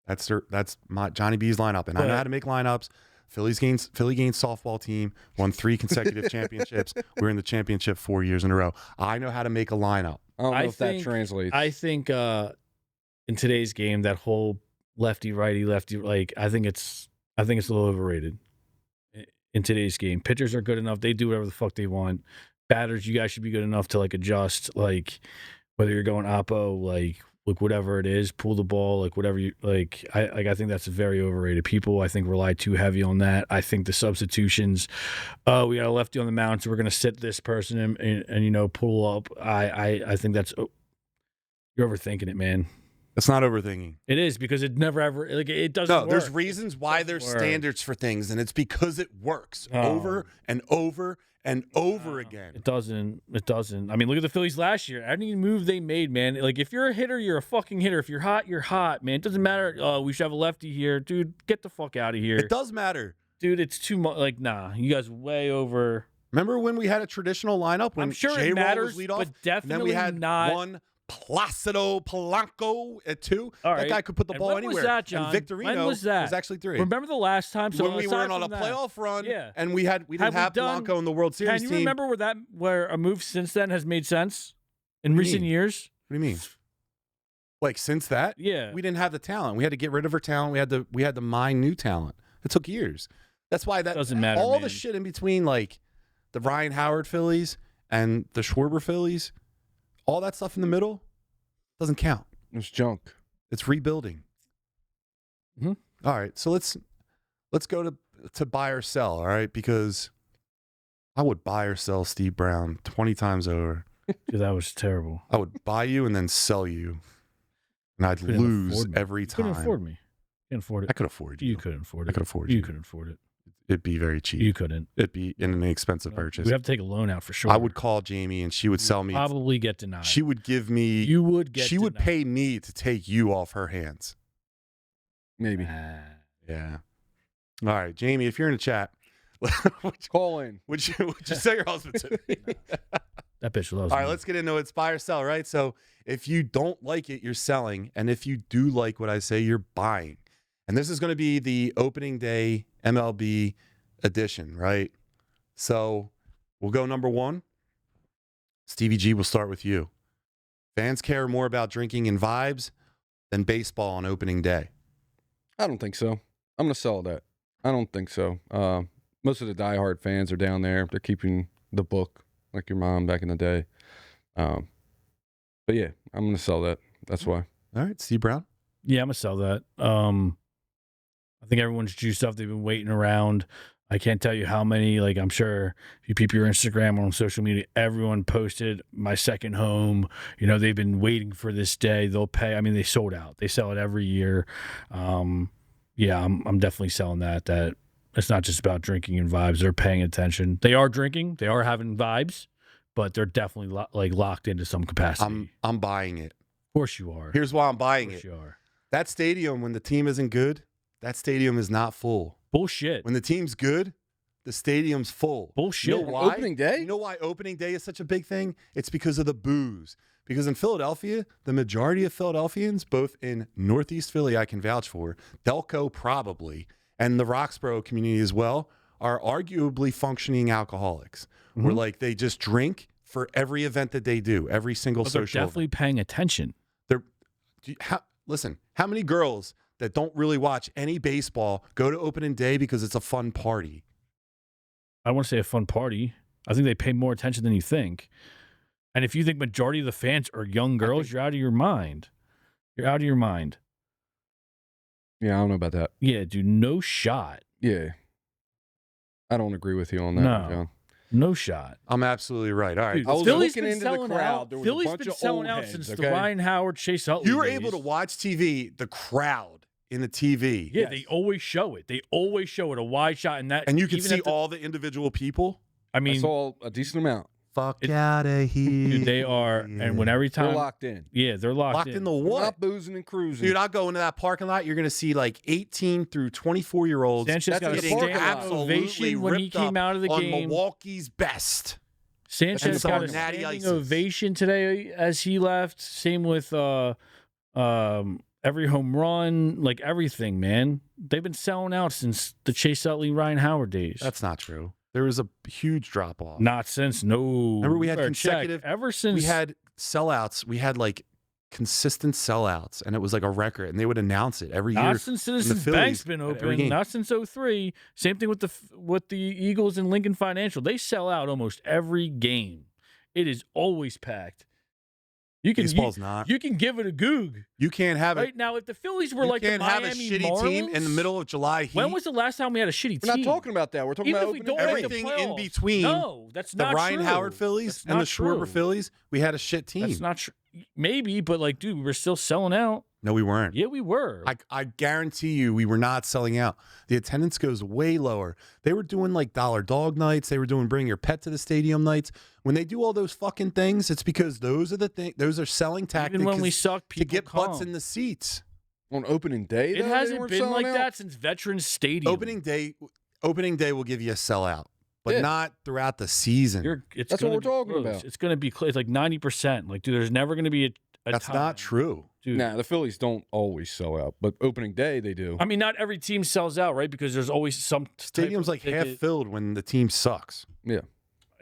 That's my Johnny B's lineup, and I know But- how to make lineups. Philly gains softball team won 3 consecutive championships. We're in the championship 4 years in a row. I know how to make a lineup. I don't know I if that think- translates. I think in today's game, that whole lefty, like I think it's a little overrated in today's game. Pitchers are good enough; they do whatever the fuck they want. Batters, you guys should be good enough to like adjust, like whether you're going oppo, like like whatever it is, pull the ball, like whatever you like. I think that's very overrated. People, I think, rely too heavy on that. I think the substitutions, we got a lefty on the mound, so we're gonna sit this person and pull up. I think that's you're overthinking it, man. It's not overthinking. It is because it never ever it doesn't. No, work. there's reasons why there's standards for things, and it's because it works over and over and over again. It doesn't. I mean, look at the Phillies last year. Any move they made, man. Like, if you're a hitter, you're a fucking hitter. If you're hot, you're hot, man. It doesn't matter. Oh, we should have a lefty here. Dude, get the fuck out of here. It does matter. Dude, it's too much. Like, nah. You guys way over. Remember when we had a traditional lineup when I'm sure J-Roll it matters, was lead off? but definitely and then we had not. one Placido Polanco at 2. All that right. guy could put the And ball when anywhere. was that, John? And Victorino When was that? was actually 3. Remember the last time? So when we aside weren't on a from that, playoff run, yeah. and we didn't have Polanco in the World Series Can you team. remember where a move since then has made sense in recent years? What do you mean? Like since that? Yeah. We didn't have the talent. We had to get rid of our talent. We had to mine new talent. It took years. That's why that Doesn't matter, all man. the shit in between, like the Ryan Howard Phillies and the Schwarber Phillies, all that stuff in the middle doesn't count. It's junk. It's rebuilding. Mm-hmm. All right, so let's go to buy or sell. All right, because I would buy or sell Steve Brown 20 times over. Dude, that was terrible. I would buy you and then sell you, and I'd Couldn't lose afford me. every You time. couldn't afford me. You couldn't afford it. I could afford you. You couldn't afford it. I could afford You you. couldn't afford it. It'd be very cheap. You couldn't. It'd be an inexpensive purchase. We have to take a loan out for sure. I would call Jamie and she would sell me. probably get denied. She would give me. You would get. She would denied. pay me to take you off her hands. Maybe. Yeah. All right, Jamie, if you're in the chat, Call in. would you sell your husband to me? That bitch loves All right, me. let's get into it. It's buy or sell, right? So if you don't like it, you're selling. And if you do like what I say, you're buying. And this is going to be the opening day MLB edition, right? So we'll go number 1. Stevie G, we'll start with you. Fans care more about drinking and vibes than baseball on opening day. I don't think so. I'm going to sell that. I don't think so. Most of the diehard fans are down there. They're keeping the book like your mom back in the day. But yeah, I'm going to sell that. That's why. All right, Steve Brown. Yeah, I'm gonna sell that. I think everyone's juiced up. They've been waiting around. I can't tell you how many. Like, I'm sure if you peep your Instagram or on social media, everyone posted my second home. They've been waiting for this day. They'll pay. I mean, they sold out. They sell it every year. Yeah, I'm definitely selling that. That it's not just about drinking and vibes. They're paying attention. They are drinking. They are having vibes, but they're definitely locked into some capacity. I'm buying it. Of course you are. Here's why I'm buying Of course it. you are. That stadium, when the team isn't good, that stadium is not full. Bullshit. When the team's good, the stadium's full. Bullshit. You know why? Opening day? You know why opening day is such a big thing? It's because of the booze. Because in Philadelphia, the majority of Philadelphians, both in Northeast Philly, I can vouch for, Delco probably, and the Roxborough community as well, are arguably functioning alcoholics. Mm-hmm. Where like they just drink for every event that they do, every single But they're social event. definitely paying attention. Listen, how many girls that don't really watch any baseball go to opening day because it's a fun party? I don't want to say a fun party. I think they pay more attention than you think. And if you think majority of the fans are young girls, you're out of your mind. You're out of your mind. Yeah, I don't know about that. Yeah, dude, no shot. Yeah. I don't agree with you on that, No. John. No shot. I'm absolutely right. All right. Dude, I was Philly's looking been into the selling crowd. out. There was a Philly's bunch been of selling old out heads, since okay? the Ryan Howard, Chase Utley You were days. able to watch TV, the crowd in the TV. Yeah, Yes. they always show it. They always show it, a wide shot. And you can even see at the- all the individual people. I I mean, saw a decent amount. Fuck out of here. dude, they are. And when every They're time. locked in. Yeah, they're locked, Locked in the They're what? not boozing and cruising. Dude, I'll go into that parking lot. You're going to see like 18 through 24-year-olds Sanchez got a getting parking lot. absolutely ovation when he ripped came up out of the on game. Milwaukee's best. Sanchez And got a some natty standing ices. ovation today as he left. Same with every home run, like everything, man. They've been selling out since the Chase Utley, Ryan Howard days. That's not true. There was a huge drop off. Not since, no. Remember we had Better check. consecutive- Ever since. We had sellouts. We had like consistent sellouts, and it was like a record. And they would announce it every year. Not since Citizens Phillies Bank's been at every open. game. Not since 03. Same thing with the Eagles and Lincoln Financial. They sell out almost every game. It is always packed. Baseball's not. You can give it a goog. You can't have it. Right now, if the Phillies were You like the can't have Miami a shitty Marlins, team in the middle of July heat. when was the last time we had a shitty team? We're not talking about that. We're talking Even about if we opening don't day. make the everything in playoffs. between? No, that's The not Ryan true. Howard Phillies That's and the not Schwarber true. Phillies, we had a shit team. That's not true. Maybe, but like, dude, we were still selling out. No, we weren't. Yeah, we were. I guarantee you we were not selling out. The attendance goes way lower. They were doing like dollar dog nights. They were doing bring your pet to the stadium nights. When they do all those fucking things, it's because those are the those are selling tactics. Even when we suck, people to get come. butts in the seats. On opening day, It though, they hasn't weren't been selling like out? that since Veterans Stadium. Opening day will give you a sellout, but Yeah. not throughout the season. It's That's what gonna we're be talking close. about. It's going to be it's like 90%. Like, dude, there's never going to be a That's time. not true. Dude. Nah, the Phillies don't always sell out, but opening day they do. I mean, not every team sells out, right? Because there's always some type Stadium's of like half ticket. filled when the team sucks. Yeah.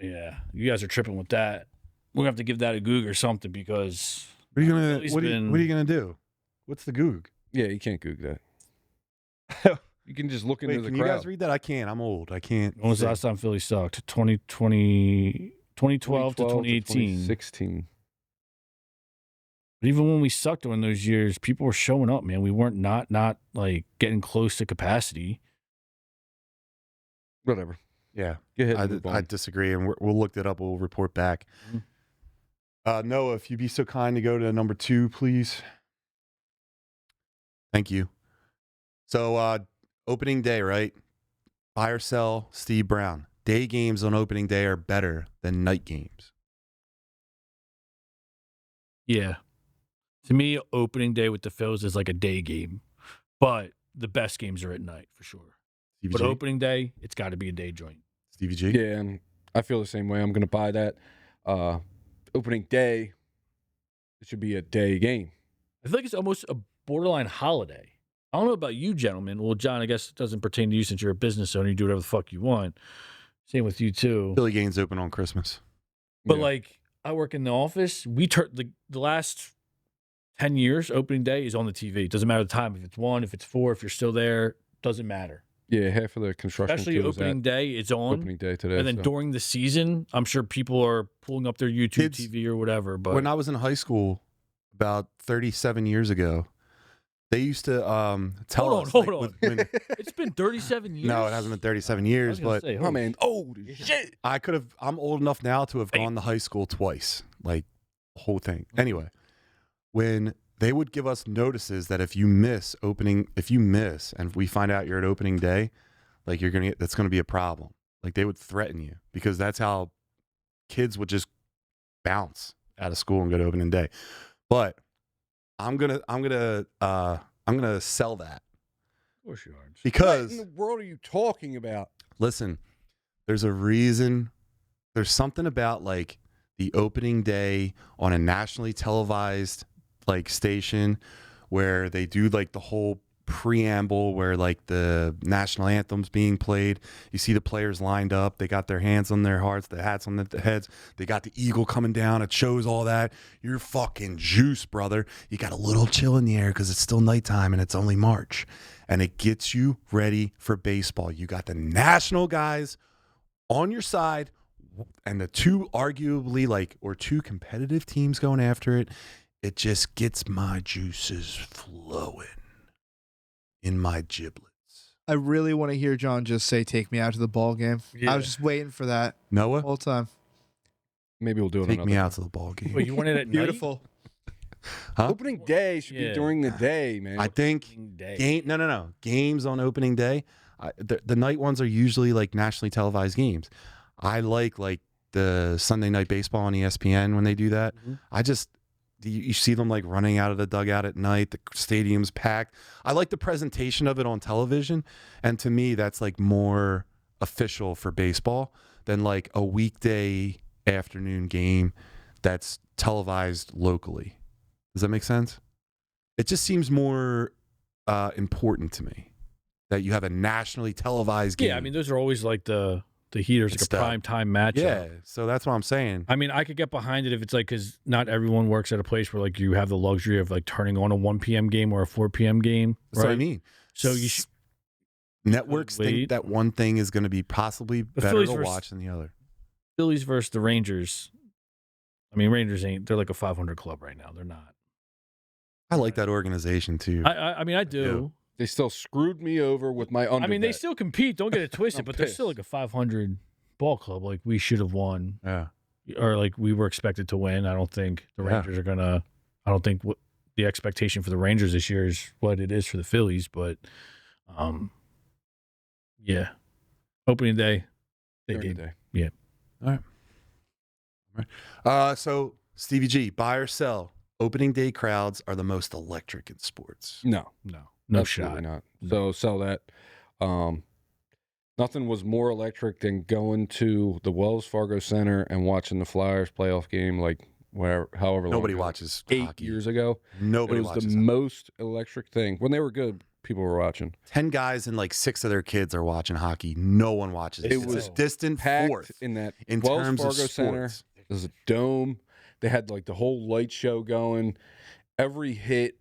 Yeah, you guys are tripping with that. We're gonna have to give that a goog or something because What are you gonna Philly's what are been- you gonna do? What's the goog? Yeah, you can't goog that. You can just look into Wait, the can you crowd. guys read that? I can't. I'm old. I can't. when was the see. last time Philly sucked? 2012 to 2018. 2016. But even when we sucked during those years, people were showing up, man. We weren't not like getting close to capacity. Whatever. Yeah, Go ahead. and move I on. disagree, and we'll look it up. We'll report back. Noah, if you'd be so kind to go to number 2, please. Thank you. So, opening day, right? Buy or sell, Steve Brown. Day games on opening day are better than night games. Yeah. To me, opening day with the Phils is like a day game, but the best games are at night for sure. Stevie But G? opening day, it's got to be a day joint. Stevie G? Yeah, and I feel the same way. I'm going to buy that. Opening day, it should be a day game. I feel like it's almost a borderline holiday. I don't know about you, gentlemen. Well, John, I guess it doesn't pertain to you since you're a business owner. You do whatever the fuck you want. Same with you too. Philly games open on Christmas. But Yeah. like, I work in the office. We turn the last 10 years, opening day is on the TV. It doesn't matter the time. If it's 1, if it's 4, if you're still there, doesn't matter. Yeah, half of the construction Especially crew is opening at day, it's on. opening day today. And then so. during the season, I'm sure people are pulling up their YouTube Kids- TV or whatever. But When I was in high school about 37 years ago, they used to tell Hold on, us. hold like, on. when- it's been 37 years. no, it hasn't been 37 I years, was gonna but say, Oh, holy man. Oh, shit. I could have. I'm old enough now to have gone to high school twice, like the whole thing. Anyway, when they would give us notices that if you miss, and if we find out you're at opening day, like that's gonna be a problem. Like they would threaten you because that's how kids would just bounce out of school and go to opening day. But I'm gonna sell that Of course you are. What because in the world are you talking about? listen, there's a reason. There's something about like the opening day on a nationally televised like station where they do like the whole preamble where like the national anthem's being played. You see the players lined up. They got their hands on their hearts, the hats on the heads. They got the eagle coming down. It shows all that. You're fucking juice, brother. You got a little chill in the air because it's still nighttime and it's only March. And it gets you ready for baseball. You got the national guys on your side and the two two competitive teams going after it. It just gets my juices flowing in my giblets. I really want to hear John just say, "Take me out to the ball game." Yeah. I was just waiting for that the Noah, whole time. Maybe we'll do it take another me time. out to the ball game. Wait, you want it at night? Beautiful. Huh? Opening day should Yeah. be during the day, man. I think Opening day. games on opening day. The night ones are usually like nationally televised games. I like the Sunday night baseball on ESPN when they do that. Mhm. You see them like running out of the dugout at night. The stadium's packed. I like the presentation of it on television, and to me, that's like more official for baseball than like a weekday afternoon game that's televised locally. Does that make sense? It just seems more important to me that you have a nationally televised game. Yeah, I mean, those are always like the heaters, like It's a the- prime time matchup. yeah. So that's what I'm saying. I mean, I could get behind it if it's like, because not everyone works at a place where like you have the luxury of like turning on a 1 p.m. game or a 4 p.m. game. That's right? what I mean. So you should. Networks Wait. think that one thing is going to be possibly better Phillies to versus- watch than the other. Phillies versus the Rangers. I mean, Rangers they're like a 500 club right now. They're not. I like that organization too. I mean, I do. They still screwed me over with my under. I mean, they still compete. Don't get it twisted, but they're still pissed. like a 500 ball club. Like we should have won, Yeah. or like we were expected to win. I don't think the Rangers are gonna. I don't think the expectation for the Rangers this year is what it is for the Phillies. But, yeah, opening day, big During game. the day. Yeah. All right. So Stevie G, buy or sell? Opening day crowds are the most electric in sports. No, No absolutely shot. not. So sell that. Nothing was more electric than going to the Wells Fargo Center and watching the Flyers playoff game, like however long. Nobody ago, watches 8 hockey. years ago. Nobody It was watches the hockey. most electric thing. When they were good, people were watching. 10 guys and like 6 of their kids are watching hockey. No one watches it. It It's was a distant Packed fourth in that in Wells terms Fargo of Center. sports. There's a dome. They had like the whole light show going. Every hit,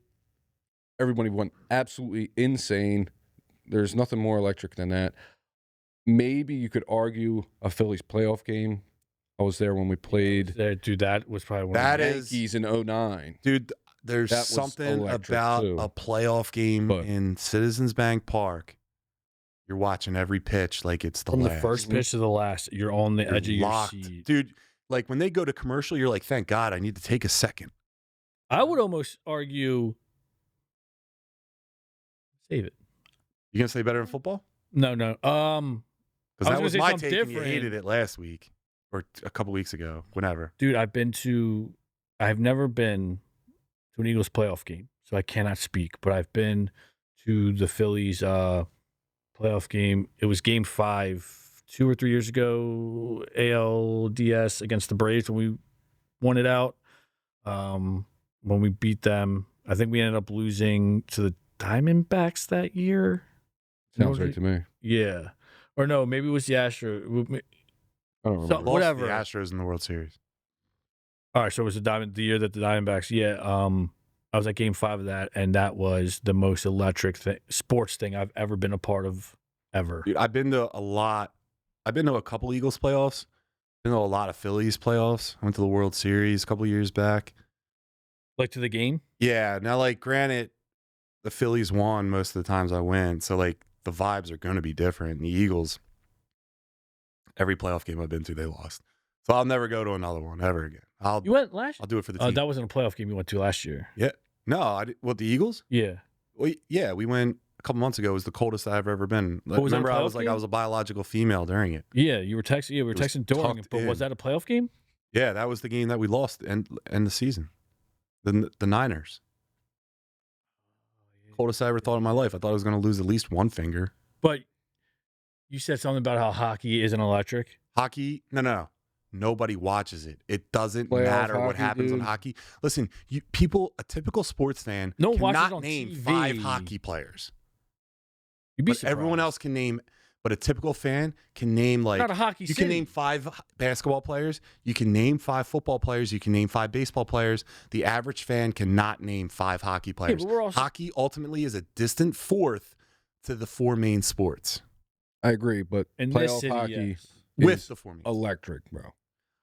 everybody went absolutely insane. There's nothing more electric than that. Maybe you could argue a Phillies playoff game. I was there when we played Dude, that was probably one That of is- Yankees in 09. Dude, there's That was something electric, about too. a playoff game But- in Citizens Bank Park. You're watching every pitch like it's the from last. the first pitch to the last. You're on the You're edge of your locked. seat. Dude, like when they go to commercial, you're like, thank God I need to take a second. I would almost argue. Save it. You gonna say better in football? No. Because I was that gonna was say my something take. And you different. hated it last week or a couple weeks ago, whenever. Dude, I've never been to an Eagles playoff game, so I cannot speak, but I've been to the Phillies playoff game. It was game 5, 2 or 3 years ago, ALDS against the Braves when we won it out. When we beat them, I think we ended up losing to the Diamondbacks that year. Sounds right to me. Yeah. Or no, maybe it was the Astros. I don't remember. So- Lost Whatever. The Astros in the World Series. All right, so it was the year that the Diamondbacks. Yeah, I was at Game 5 of that, and that was the most electric sports thing I've ever been a part of ever. Dude, I've been to a lot. I've been to a couple Eagles playoffs. Been to a lot of Phillies playoffs. I went to the World Series a couple years back. Like to the game. Yeah. Now, like, granted, the Phillies won most of the times I went, so like the vibes are going to be different. And the Eagles, every playoff game I've been to, they lost. So I'll never go to another one ever again. I'll You went last. I'll do it for the Oh, team. that wasn't a playoff game you went to last year. No, what, the Eagles? Yeah. Well, yeah, we went a couple months ago. It was the coldest I've ever been. Oh, was that a Remember, I playoff was like, game? I was a biological female during it. Yeah, you were texting. Yeah, we were It was texting during it. tucked But was in. that a playoff game? Yeah, that was the game that we lost and the season. The Niners. Coldest I ever thought in my life. I thought I was going to lose at least one finger. But you said something about how hockey isn't electric. Hockey, no. Nobody watches it. It doesn't Playoff matter what hockey, happens on dude. hockey. Listen, a typical sports fan No one watches cannot on name TV. 5 hockey players. You'd be But surprised. everyone else can name. But a typical fan can name like Not a hockey. you can name 5 basketball players. You can name 5 football players. You can name 5 baseball players. The average fan cannot name 5 hockey players. but we're also- Hockey ultimately is a distant fourth to the 4 main sports I agree, but in this playoff city. hockey Yes. with is the 4 main. electric, bro.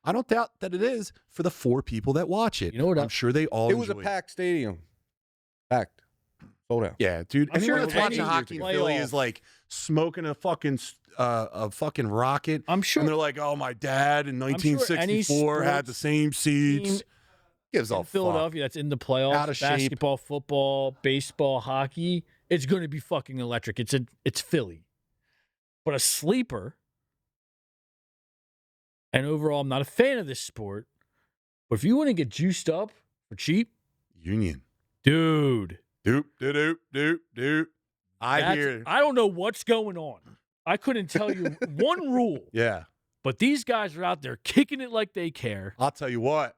I don't doubt that it is for the 4 people that watch it. You know what? I'm sure they all It was a enjoy packed stadium. Packed. Sold out. Yeah, dude. I'm sure Anyone that's watching any hockey in Philly playoff- is like smoking a fucking rocket. I'm sure. And they're like, "Oh, my dad in sure any 1964 had the sports same seats." team Gives a in fuck. Philadelphia that's in the playoffs, Out of shape. basketball, football, baseball, hockey, it's going to be fucking electric. It's Philly. But a sleeper, and overall, I'm not a fan of this sport, but if you want to get juiced up for cheap, Union. dude, Doop, doop, doop, doop. I hear. I don't know what's going on. I couldn't tell you one rule, Yeah. but these guys are out there kicking it like they care, I'll tell you what.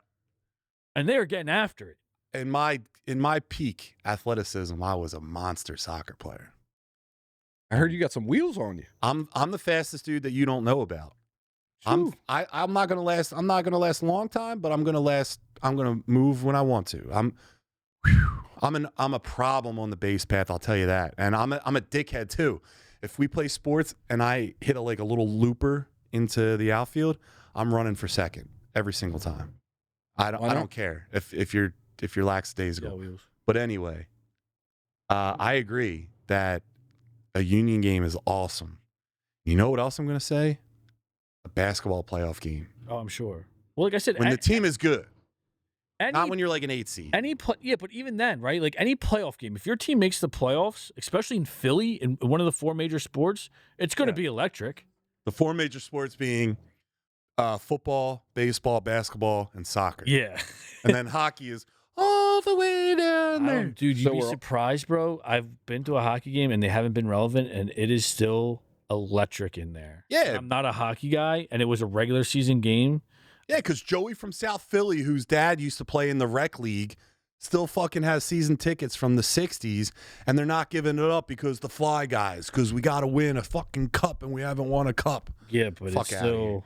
and they're getting after it. In my peak athleticism, I was a monster soccer player. I heard you got some wheels on you. I'm the fastest dude that you don't know about. I'm not gonna last. I'm not gonna last a long time, but I'm gonna last. I'm gonna move when I want to. I'm a problem on the base path. I'll tell you that. And I'm a dickhead too. If we play sports and I hit a little looper into the outfield, I'm running for second every single time. I Why not? don't care if you're lackadaisical. Yeah, wheels. But anyway, I agree that a union game is awesome. You know what else I'm going to say? A basketball playoff game. Oh, I'm sure. Well, like I said, When the team is good, any, not when you're like an 8 seed. yeah, but even then, right? Like any playoff game, if your team makes the playoffs, especially in Philly, in one of the 4 major sports, it's going to be electric. The 4 major sports being football, baseball, basketball, and soccer. Yeah. And then hockey is all the way down there. Dude, you'd So be we're- surprised, bro. I've been to a hockey game and they haven't been relevant, and it is still electric in there. Yeah. I'm not a hockey guy, and it was a regular season game. Yeah, because Joey from South Philly, whose dad used to play in the rec league, still fucking has season tickets from the 60s, and they're not giving it up because the Fly Guys, because we got to win a fucking cup, and we haven't won a cup. Yeah, but Fuck it's outta here. still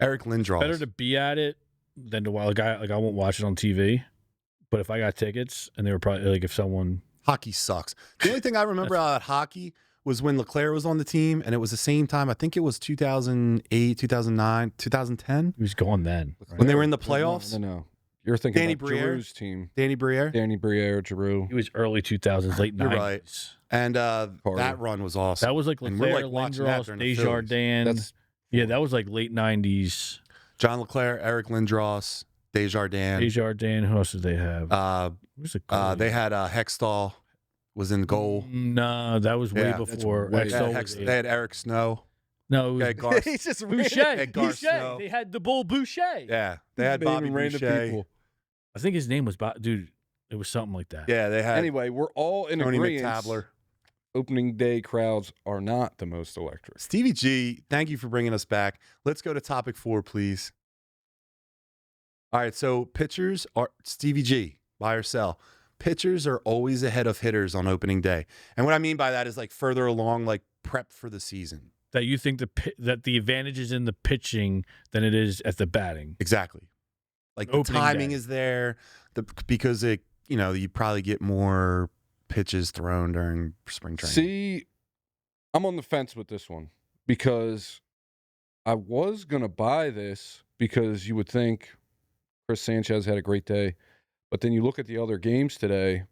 Eric Lindros. better to be at it than to like I won't watch it on TV. But if I got tickets and they were probably like if someone Hockey sucks. The only thing I remember about hockey was when LeClaire was on the team, and it was the same time. I think it was 2008, 2009, 2010 he was gone then, right? when they were in the playoffs. No. You're thinking Danny about Briere? Giroux's team. Danny Briere. Danny Briere, Giroux. He was early 2000s, late 90s. You're right. And that run was awesome. That was like And we're, Leclerc, like, watching that Lindros, during the Phillies. Desjardins. Yeah, that was like late 90s. John LeClaire, Eric Lindros, Desjardins. Desjardins. Who else did they have? Who's the goalie? They had Hextall was in goal. No, that was way Yeah, that's before. way- Extol They was had, they had Eric Snow. no, it was They had Gar- He's just Boucher. Hey, Gar Boucher. Snow. They had the bull Boucher. Yeah, they had naming Bobby random Boucher. people. I think his name was dude. It was something like that. Yeah, they had Anyway, we're all in Tony agreement. McTabler. Opening day crowds are not the most electric. Stevie G, thank you for bringing us back. Let's go to topic 4, please. All right, so pitchers are Stevie G, buy or sell. Pitchers are always ahead of hitters on opening day. And what I mean by that is like further along, like prep for the season. That you think that the advantage is in the pitching than it is at the batting. Exactly. Like the Opening timing day. is there because you probably get more pitches thrown during spring training. See, I'm on the fence with this one because I was going to buy this because you would think Chris Sanchez had a great day. But then you look at the other games today.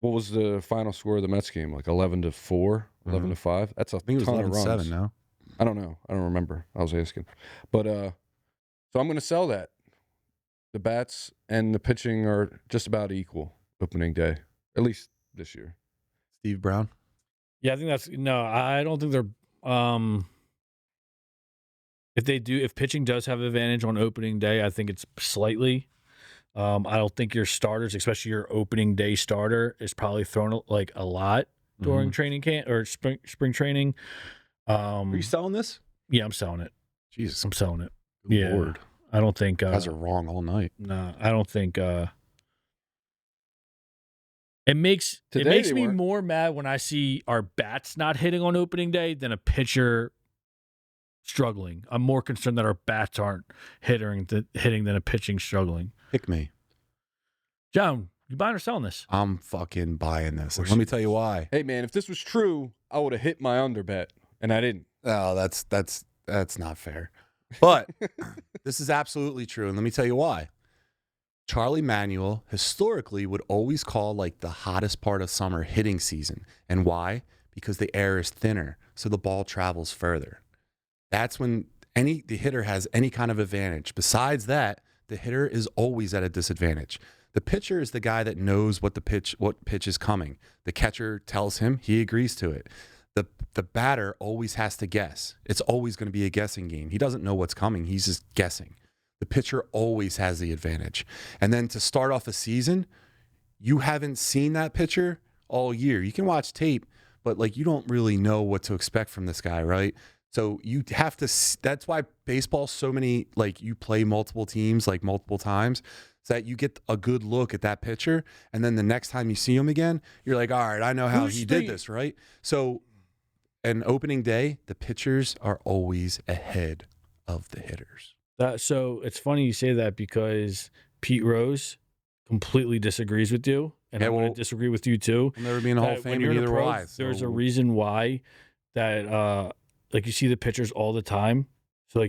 What was the final score of the Mets game? Like 11-4, 11-5? That's a I think it was ton of runs. 11-7, no? I don't know. I don't remember. I was asking. But so I'm going to sell that. The bats and the pitching are just about equal opening day, at least this year. Steve Brown? Yeah, I think I don't think they're if pitching does have advantage on opening day, I think it's slightly. I don't think your starters, especially your opening day starter, is probably thrown like a lot during training camp or spring training. Are you selling this? Yeah, I'm selling it. Jesus. I'm selling it. Good Yeah. Lord. I don't think You guys are wrong all night. no, I don't think it makes Today they me weren't. more mad when I see our bats not hitting on opening day than a pitcher struggling. I'm more concerned that our bats aren't hitting than a pitching struggling. Pick me. John, you buying or selling this? I'm fucking buying this. course Let me you tell you why. Hey, man, if this was true, I would have hit my under bet, and I didn't. Oh, that's not fair. But this is absolutely true, and let me tell you why. Charlie Manuel historically would always call like the hottest part of summer hitting season. And why? Because the air is thinner, so the ball travels further. That's when the hitter has any kind of advantage. Besides that, the hitter is always at a disadvantage. The pitcher is the guy that knows what pitch is coming. The catcher tells him, he agrees to it. The batter always has to guess. It's always going to be a guessing game. He doesn't know what's coming. He's just guessing. The pitcher always has the advantage. And then to start off a season, you haven't seen that pitcher all year. You can watch tape, but like you don't really know what to expect from this guy, right? So you have to, that's why baseball's so many, like you play multiple teams like multiple times, so that you get a good look at that pitcher. And then the next time you see him again, you're like, all right, I know how he did this, right? So an opening day, the pitchers are always ahead of the hitters. So it's funny you say that because Pete Rose completely disagrees with you, and Yeah, I'm going well, to disagree with you too. I'll never be in the Hall of That when Fame, you're in the neither will pros, I. There's a So reason why that, like you see the pitchers all the time. So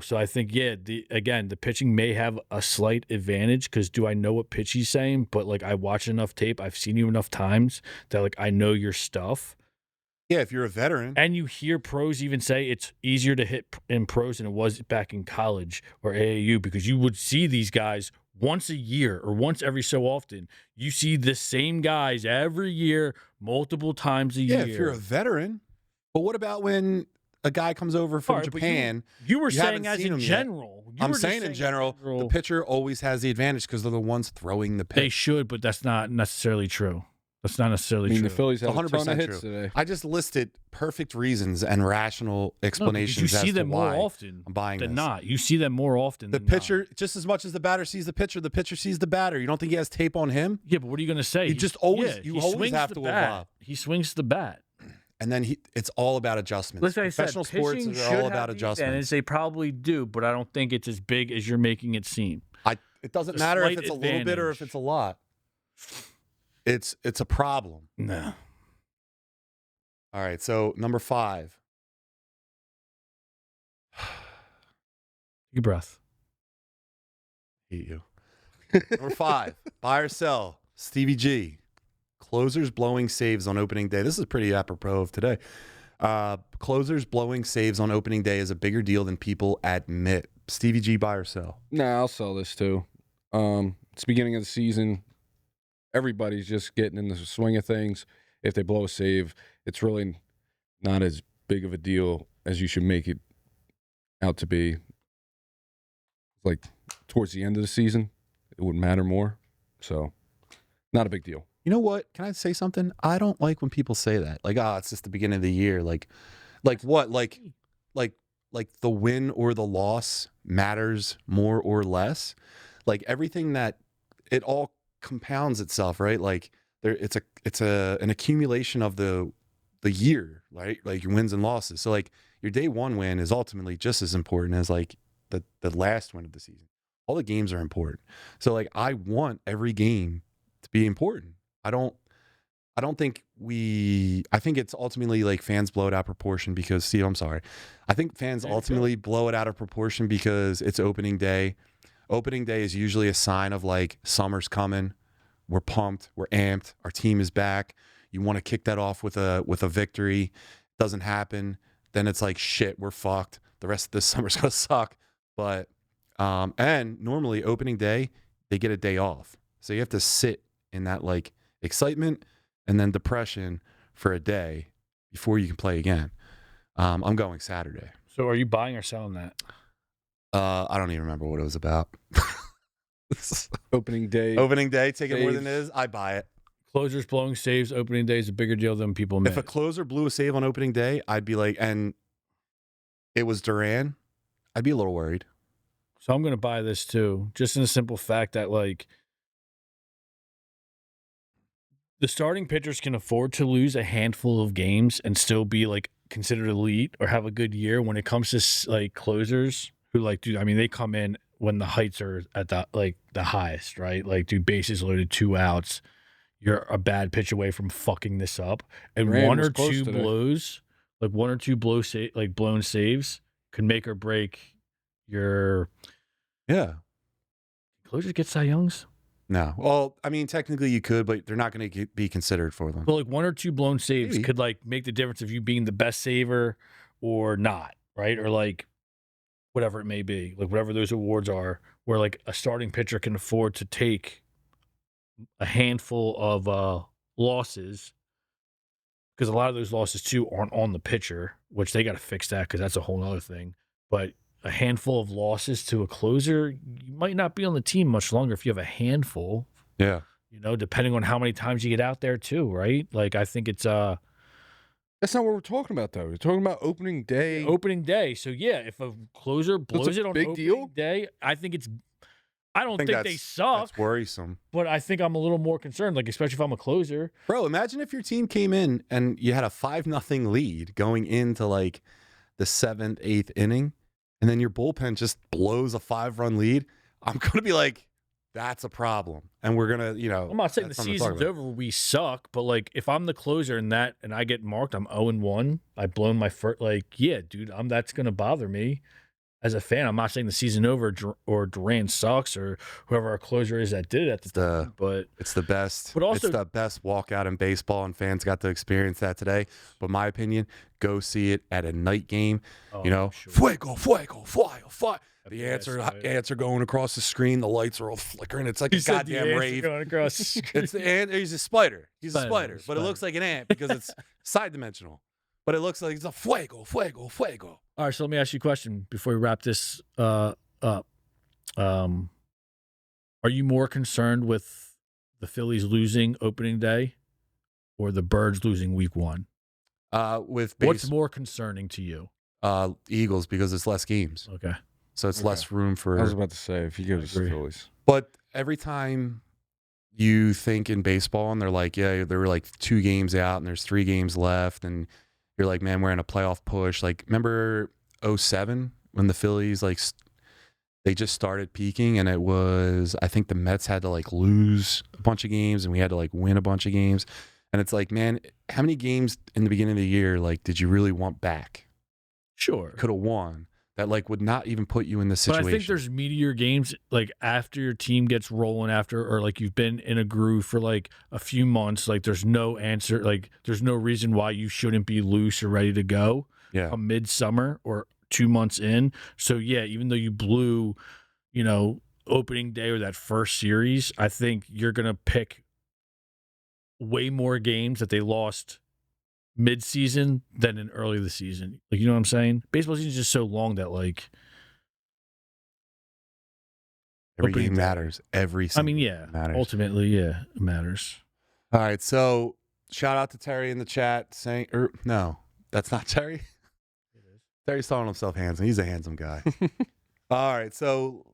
so I think the pitching may have a slight advantage because do I know what pitch he's saying? But like I watch enough tape, I've seen you enough times that like I know your stuff. Yeah, if you're a veteran. And you hear pros even say it's easier to hit in pros than it was back in college or AAU because you would see these guys once a year or once every so often. You see the same guys every year, multiple times a year. Yeah, if you're a veteran. But what about when a guy comes over from Japan? You were saying as in general. I'm saying in general, the pitcher always has the advantage because they're the ones throwing the pitch. They should, but that's not necessarily true. That's not necessarily true. The Phillies have 100% a ton of true. hits today. I just listed perfect reasons and rational explanations. You see as them to more why often I'm buying than this. not. You see them more often The than pitcher, not. just as much as the batter sees the pitcher sees the batter. You don't think he has tape on him? Yeah, but what are you going to say? You just always he always swings have the to bat. evolve. He swings the bat. And then it's all about adjustments. Like I said, Professional sports pitching are should all have about the adjustments. advantage. They probably do, but I don't think it's as big as you're making it seem. It doesn't a matter if slight it's a little bit or if advantage. it's a lot. It's a problem. No. All right, so number 5. Take a breath. Hate you. Number 5, buy or sell. Stevie G. Closers blowing saves on opening day. This is pretty apropos of today. Closers blowing saves on opening day is a bigger deal than people admit. Stevie G, buy or sell? Nah, I'll sell this too. It's the beginning of the season. Everybody's just getting in the swing of things. If they blow a save, it's really not as big of a deal as you should make it out to be. Like towards the end of the season, it would matter more. So, not a big deal. You know what? Can I say something? I don't like when people say that. Like, it's just the beginning of the year. Like what? Like the win or the loss matters more or less. Like everything that it all compounds itself, right? Like it's an accumulation of the year, right? Like your wins and losses. So like your day one win is ultimately just as important as like the last win of the season. All the games are important. So like I want every game to be important. I think it's ultimately like fans blow it out of proportion because Steve, I'm sorry. I think fans ultimately blow it out of proportion because it's opening day. Opening day is usually a sign of like summer's coming. We're pumped, we're amped, our team is back. You want to kick that off with a victory. Doesn't happen. Then it's like shit, we're fucked. The rest of this summer's gonna suck. But and normally opening day, they get a day off. So you have to sit in that like excitement and then depression for a day before you can play again. I'm going Saturday. So are you buying or selling that? I don't even remember what it was about. Opening day. Opening day, take it more than it saves. is. I buy it. Closers blowing saves opening day is a bigger deal than people admit. If a closer blew a save on opening day, I'd be like, and it was Duran, I'd be a little worried. So I'm going to buy this too, just in the simple fact that like the starting pitchers can afford to lose a handful of games and still be like considered elite or have a good year. When it comes to like closers who like, dude, I mean, they come in when the heights are at the highest, right? Like, dude, bases loaded, 2 outs. You're a bad pitch away from fucking this up, and Rand one was or close two today. blows, like one or two blown saves, could make or break your. Yeah. Closers get Cy Youngs. No. Well, I mean, technically you could, but they're not going to be considered for them. But like one or two blown saves Maybe. could like make the difference of you being the best saver or not, right? Or like whatever it may be, like whatever those awards are, where like a starting pitcher can afford to take a handful of losses, because a lot of those losses too aren't on the pitcher, which they got to fix that because that's a whole other thing. But a handful of losses to a closer, you might not be on the team much longer if you have a handful. Yeah. You know, depending on how many times you get out there too, right? Like I think it's That's not what we're talking about, though. We're talking about opening day. opening day. So yeah, if a closer blows a it on big opening deal? day, I think it's. I don't think they that's- suck, That's worrisome. but I think I'm a little more concerned. Like especially if I'm a closer. Bro, imagine if your team came in and you had a 5-0 lead going into like the 7th, 8th inning, and then your bullpen just blows a 5-run lead. I'm going to be like, That's a problem. And we're going to, I'm not saying the that's something to talk season's about. over, we suck, but like if I'm the closer and I get marked, I'm 0-1. I've blown my first. Like, yeah, dude, that's gonna bother me as a fan. I'm not saying the season over or Durant sucks or whoever our closer is that did it at the time, but it's the best. But also- it's the best walkout in baseball, and fans got to experience that today. But my opinion, go see it at a night game. Oh, you know, sure. fuego, fuego, fire, fire. The Yes, right. ants are going across the screen. The lights are all flickering. It's like You a said the goddamn ants are rave. going across the screen. It's the ant. He's a spider. He's a Spider, spider, but it spider. looks like an ant because it's side dimensional. But it looks like it's a fuego, fuego, fuego. All right, so let me ask you a question before we wrap this up. Are you more concerned with the Phillies losing opening day or the Birds losing week 1? With What's more concerning to you? Eagles because it's less games, Okay. so it's Okay. less room for. I was about to say, if you go I to the agree. Phillies. But every time you think in baseball and they're like, yeah, there were like 2 games out and there's 3 games left, and you're like, man, we're in a playoff push. Like, remember 2007 when the Phillies they just started peaking, and it was, I think the Mets had to like lose a bunch of games and we had to like win a bunch of games. And it's like, man, how many games in the beginning of the year like did you really want back? Sure. Could have won that like would not even put you in this situation. But I think there's meteor games like after your team gets rolling or like you've been in a groove for like a few months, like there's no answer, like there's no reason why you shouldn't be loose or ready to go yeah. a midsummer or 2 months in. So yeah, even though you blew, opening day or that first series, I think you're going to pick way more games that they lost mid-season than in early the season. Like, you know what I'm saying? Baseball season is just so long that like Every opening game day. matters. Every single yeah, game matters. ultimately, yeah, it matters. All right, so shout out to Terry in the chat saying, no, that's not Terry. Terry's calling himself handsome. He's a handsome guy. All right, so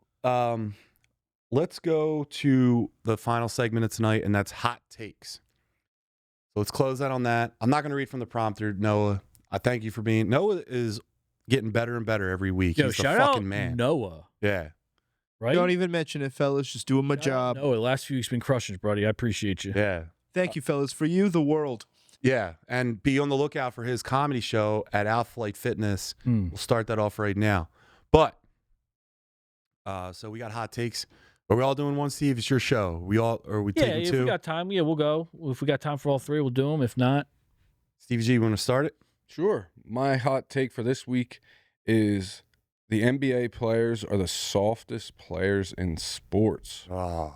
let's go to the final segment of tonight, and that's hot takes. So let's close out on that. I'm not going to read from the prompter, Noah. I thank you for being. Noah is getting better and better every week. Yo, He's the shout fucking out man. Noah, Yeah. right? Don't even mention it, fellas. Just doing my Shout out job. Noah, the last few weeks been crushing, buddy. I appreciate you. Yeah. Thank you, fellas. For you, the world. Yeah, and be on the lookout for his comedy show at Outflight Fitness. We'll start that off right now. But so we got hot takes. Are we all doing one, Steve? It's your show. Are we taking if two? we got time, we'll go. If we got time for all 3, we'll do them. If not, Stevie G, you want to start it? Sure. My hot take for this week is the NBA players are the softest players in sports. Oh.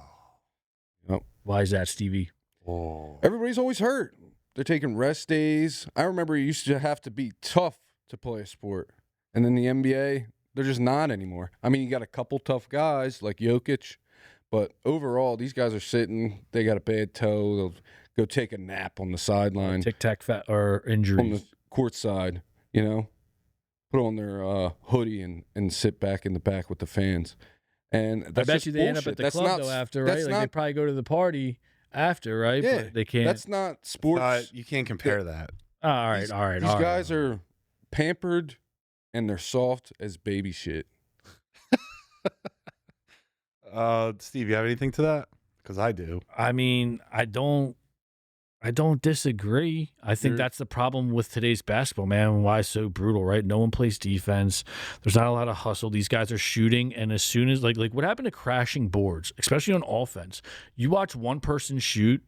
why is that, Stevie? Oh. Everybody's always hurt. They're taking rest days. I remember you used to have to be tough to play a sport. And then the NBA, they're just not anymore. I mean, you got a couple tough guys like Jokic, but overall, these guys are sitting. They got a bad toe. They'll go take a nap on the sideline. Tic-tac fat or On injuries. the court side, put on their hoodie and sit back in the back with the fans. And I that's bet just you they end up bullshit. at the club though after, right? That's Like they not, probably go to the party after, right? Yeah, But they can't. that's not sports. You can't compare that. all right. These all guys right. are pampered and they're soft as baby shit. Steve, you have anything to that? Because I do. I mean, I don't disagree. I think that's the problem with today's basketball, man. Why it's so brutal, right? No one plays defense. There's not a lot of hustle. These guys are shooting, and as soon as like what happened to crashing boards, especially on offense? You watch one person shoot,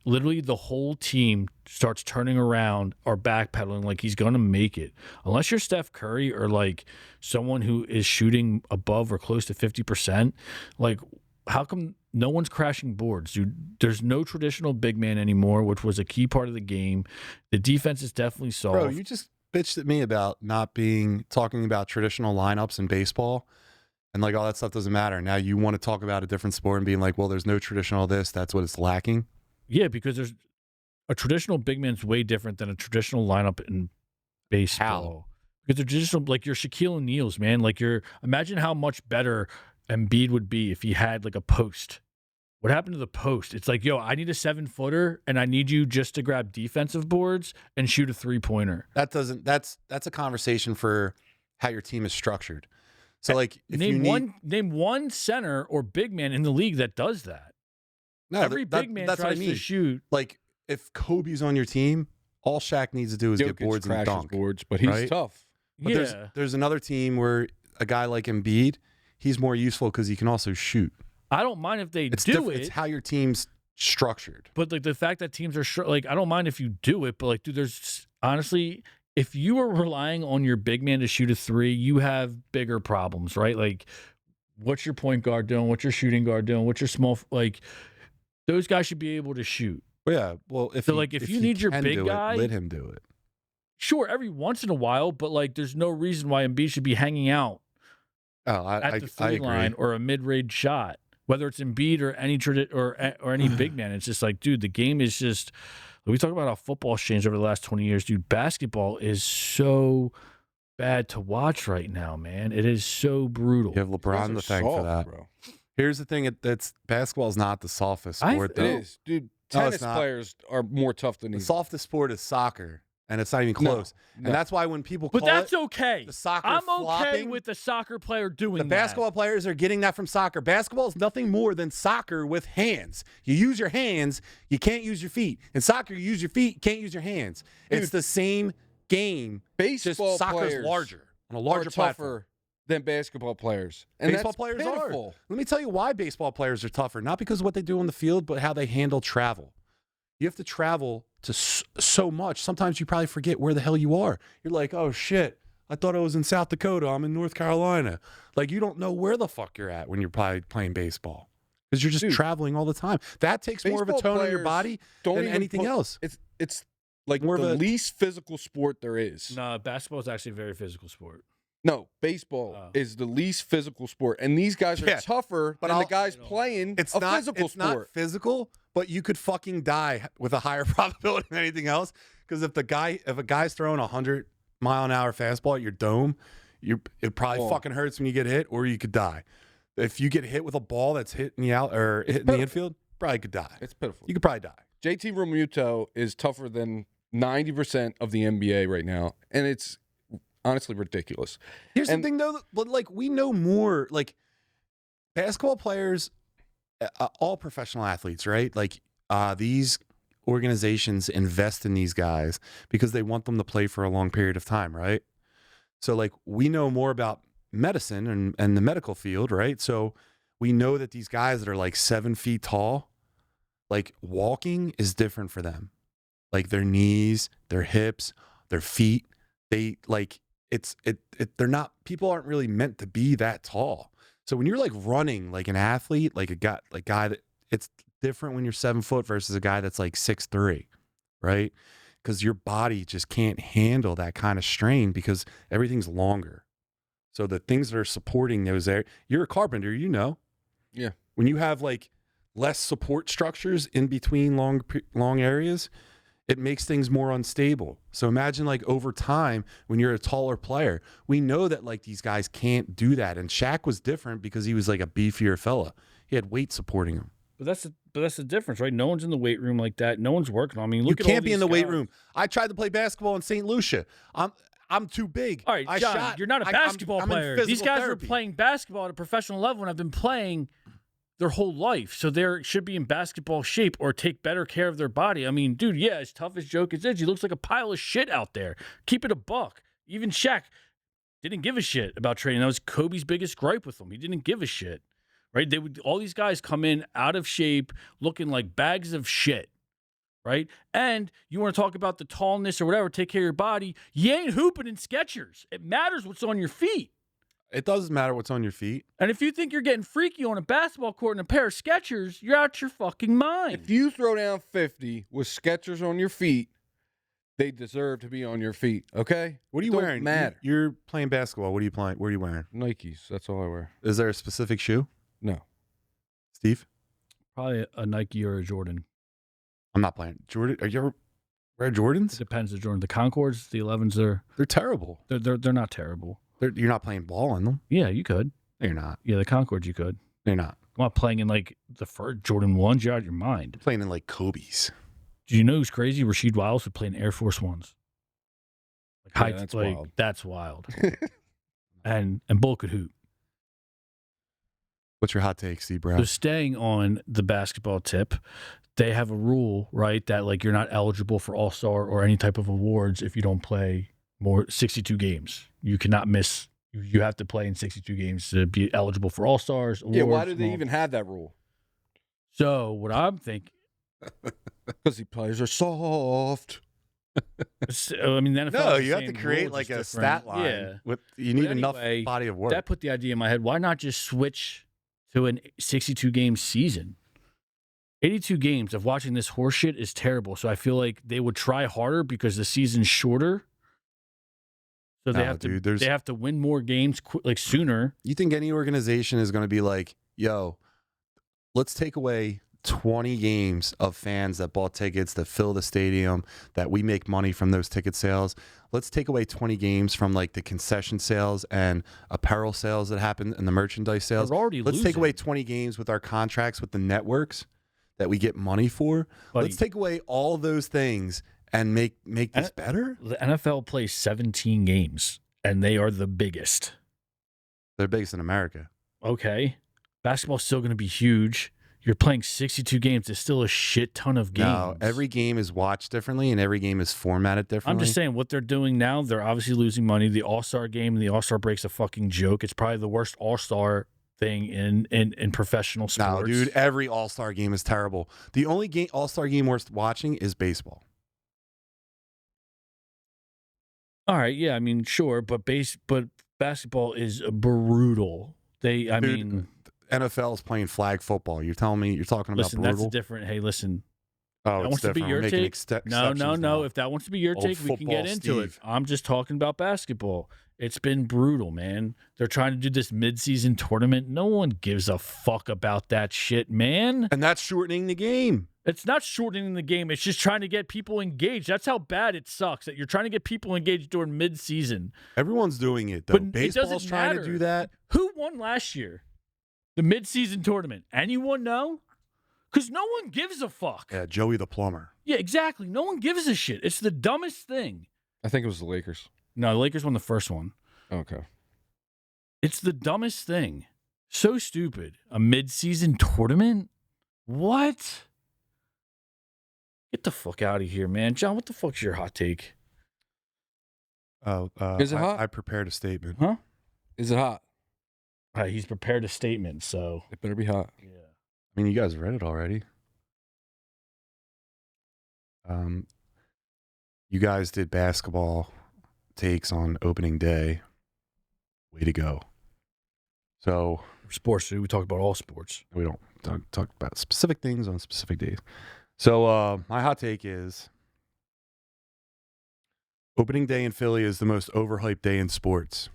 literally the whole team starts turning around or backpedaling like he's gonna make it. Unless you're Steph Curry or like someone who is shooting above or close to 50%, like how come no one's crashing boards, dude? There's no traditional big man anymore, which was a key part of the game. The defense is definitely soft. Bro, you just bitched at me about not talking about traditional lineups in baseball and like all that stuff doesn't matter. Now you want to talk about a different sport and being like, well, there's no traditional this. That's what it's lacking. Yeah, because there's a traditional big man's way different than a traditional lineup in baseball. Because they're traditional, like your Shaquille O'Neal's, man. Like imagine how much better Embiid would be if he had like a post. What happened to the post? It's like, yo, I need a 7-footer and I need you just to grab defensive boards and shoot a 3-pointer. That's a conversation for how your team is structured. So like, if you name one center or big man in the league that does that. no, Every big man that's what I tries mean. to shoot. Like, if Kobe's on your team, all Shaq needs to do is get Jokic boards and crashes dunk. boards, but he's right? tough. But there's another team where a guy like Embiid, he's more useful because he can also shoot. I don't mind if they It's do different. it. It's how your team's structured. But like the fact that teams are like, I don't mind if you do it, but like, dude, there's honestly, if you are relying on your big man to shoot a three, you have bigger problems, right? Like, what's your point guard doing? What's your shooting guard doing? What's your small like? Those guys should be able to shoot. Yeah. Well, if if you need your can big do guy, it, let him do it. Sure, every once in a while, but like, there's no reason why Embiid should be hanging out Oh, at the three line or a mid-range shot, whether it's Embiid or any big man. It's just like, dude, the game is just. We talk about how football's changed over the last 20 years, dude. Basketball is so bad to watch right now, man. It is so brutal. You have LeBron to thank for that. Bro. Here's the thing: basketball is not the softest sport. It though. is, dude. No, Tennis it's not. players are more tough than The these. softest sport is soccer, and it's not even close. No. And that's why when people But call that's it okay. the soccer I'm okay flopping, with the soccer player doing the that. basketball players are getting that from soccer. Basketball is nothing more than soccer with hands. You use your hands, you can't use your feet. In soccer, you use your feet, you can't use your hands. It's the same game. Baseball just soccer's players larger on a are larger platform. tougher than basketball players. And Baseball that's players pitiful. are. Let me tell you why baseball players are tougher. Not because of what they do on the field, but how they handle travel. You have to travel to so much. Sometimes you probably forget where the hell you are. You're like, oh shit, I thought I was in South Dakota. I'm in North Carolina. Like, you don't know where the fuck you're at when you're probably playing baseball because you're just traveling all the time. That takes more of a Baseball tone on your players body don't than even anything put- else. It's like More of the a- least physical sport there is. No, basketball is actually a very physical sport. No, baseball Oh. is the least physical sport, and these guys are Yeah, tougher but than the I'll- guys playing It's a not physical it's sport. not physical, but you could fucking die with a higher probability than anything else. Because if a guy's throwing 100-mile-an-hour fastball at your dome, it probably Well- fucking hurts when you get hit, or you could die. If you get hit with a ball that's hitting you out or hitting the pitiful. infield, probably could die. It's pitiful. You could probably die. JT Realmuto is tougher than 90% of the NBA right now, and it's honestly ridiculous. Here's And- the thing, though. But like, we know more. Like, basketball players, all professional athletes, right? Like, these organizations invest in these guys because they want them to play for a long period of time, right? So, like, we know more about medicine and the medical field, right? So we know that these guys that are like 7 feet tall, like, walking is different for them. Like, their knees, their hips, their feet, they like. They're not, people aren't really meant to be that tall. So when you're like running like an athlete, like a guy that, it's different when you're 7 foot versus a guy that's like 6'3", right? Because your body just can't handle that kind of strain because everything's longer. So the things that are supporting those there, you're a carpenter, you know. Yeah. When you have like less support structures in between long areas, it makes things more unstable. So imagine like over time when you're a taller player, we know that like these guys can't do that. And Shaq was different because he was like a beefier fella. He had weight supporting him. But that's the difference, right? No one's in the weight room like that. No one's working on. I mean, You look at all can't be in the these weight guys. room. I tried to play basketball in St. Lucia. I'm too big. All right, I John, shot. you're not a basketball I'm in player. These physical guys therapy. are playing basketball at a professional level and have been playing their whole life. So they should be in basketball shape or take better care of their body. I mean, dude, yeah, as tough as Jokic is, he looks like a pile of shit out there. Keep it a buck. Even Shaq didn't give a shit about training. That was Kobe's biggest gripe with him. He didn't give a shit, right? All these guys come in out of shape, looking like bags of shit, right? And you want to talk about the tallness or whatever, take care of your body. You ain't hooping in Skechers. It matters what's on your feet. It doesn't matter what's on your feet. And if you think you're getting freaky on a basketball court in a pair of Skechers, you're out your fucking mind. If you throw down 50 with Skechers on your feet, they deserve to be on your feet, okay? What are you Don't wearing? matter. You're playing basketball. What are you playing? What are you wearing? Nikes, that's all I wear. Is there a specific shoe? No. Steve? Probably a Nike or a Jordan. I'm not playing. Jordan? Are you wear It Jordans? depends. The Jordan, the Concords, the 11s, They're terrible. they're not terrible. You're not playing ball in them. Yeah, you could. No, you're not. Yeah, the Concords you could. You're not. I'm not playing in like the first Jordan 1s. You're out of your mind. You're playing in like Kobe's. Do you know who's crazy? Rasheed Wallace would play in Air Force Ones. Like Yeah, that's wild. That's wild. and Bull could hoop. What's your hot take, Steve Brown? So staying on the basketball tip, they have a rule, right, that like you're not eligible for All-Star or any type of awards if you don't play more 62 games. You cannot miss. You have to play in 62 games to be eligible for All-Stars. Yeah, why awards, do they even have that rule? So what I'm thinking, Because the players are soft. I mean, the NFL No, has the you have to same create rules, like it's a different. stat line. Yeah. You need enough anyway, body of work. That put the idea in my head. Why not just switch to an 62 game season? 82 games of watching this horseshit is terrible. So I feel like they would try harder because the season's shorter. So they No, have to dude, they have to win more games like sooner. You think any organization is going to be like, yo, let's take away 20 games of fans that bought tickets that fill the stadium, that we make money from those ticket sales. Let's take away 20 games from like the concession sales and apparel sales that happen and the merchandise sales. They're already Let's losing. take away 20 games with our contracts with the networks that we get money for. Buddy. Let's take away all those things and make this better. The NFL plays 17 games, and they are the biggest. They're biggest in America. Okay. Basketball's still going to be huge. You're playing 62 games. There's still a shit ton of games. No, every game is watched differently and every game is formatted differently. I'm just saying what they're doing now, they're obviously losing money. The All-Star game and the All-Star break's a fucking joke. It's probably the worst All-Star thing in professional sports. No, dude, every All-Star game is terrible. The only game All-Star game worth watching is baseball. All right, yeah, I mean, sure, but basketball is brutal. Dude, NFL is playing flag football. You're telling me you're talking about listen, brutal? that's different. Hey, listen, Oh, that it's wants to be different. your We're making take. exceptions No. now. If that wants to be your Old take, we can get football into it. Steve. I'm just talking about basketball. It's been brutal, man. They're trying to do this midseason tournament. No one gives a fuck about that shit, man. And that's shortening the game. It's not shortening the game. It's just trying to get people engaged. That's how bad it sucks that you're trying to get people engaged during midseason. Everyone's doing it, though. But it Baseball's doesn't trying to matter. do that. Who won last year? The midseason tournament. Anyone know? Because no one gives a fuck. Yeah, Joey the plumber. Yeah, exactly. No one gives a shit. It's the dumbest thing. I think it was the Lakers. No, the Lakers won the first one. Okay. It's the dumbest thing. So stupid. A midseason tournament? What? Get the fuck out of here, man. John, what the fuck's your hot take? Oh, Is it hot? I prepared a statement. Huh? Is it hot? He's prepared a statement, so. It better be hot. Yeah. I mean, you guys read it already. You guys did basketball takes on opening day. Way to go. So Sports, dude. We talk about all sports. we don't talk about specific things on specific days. So my hot take is opening day in Philly is the most overhyped day in sports.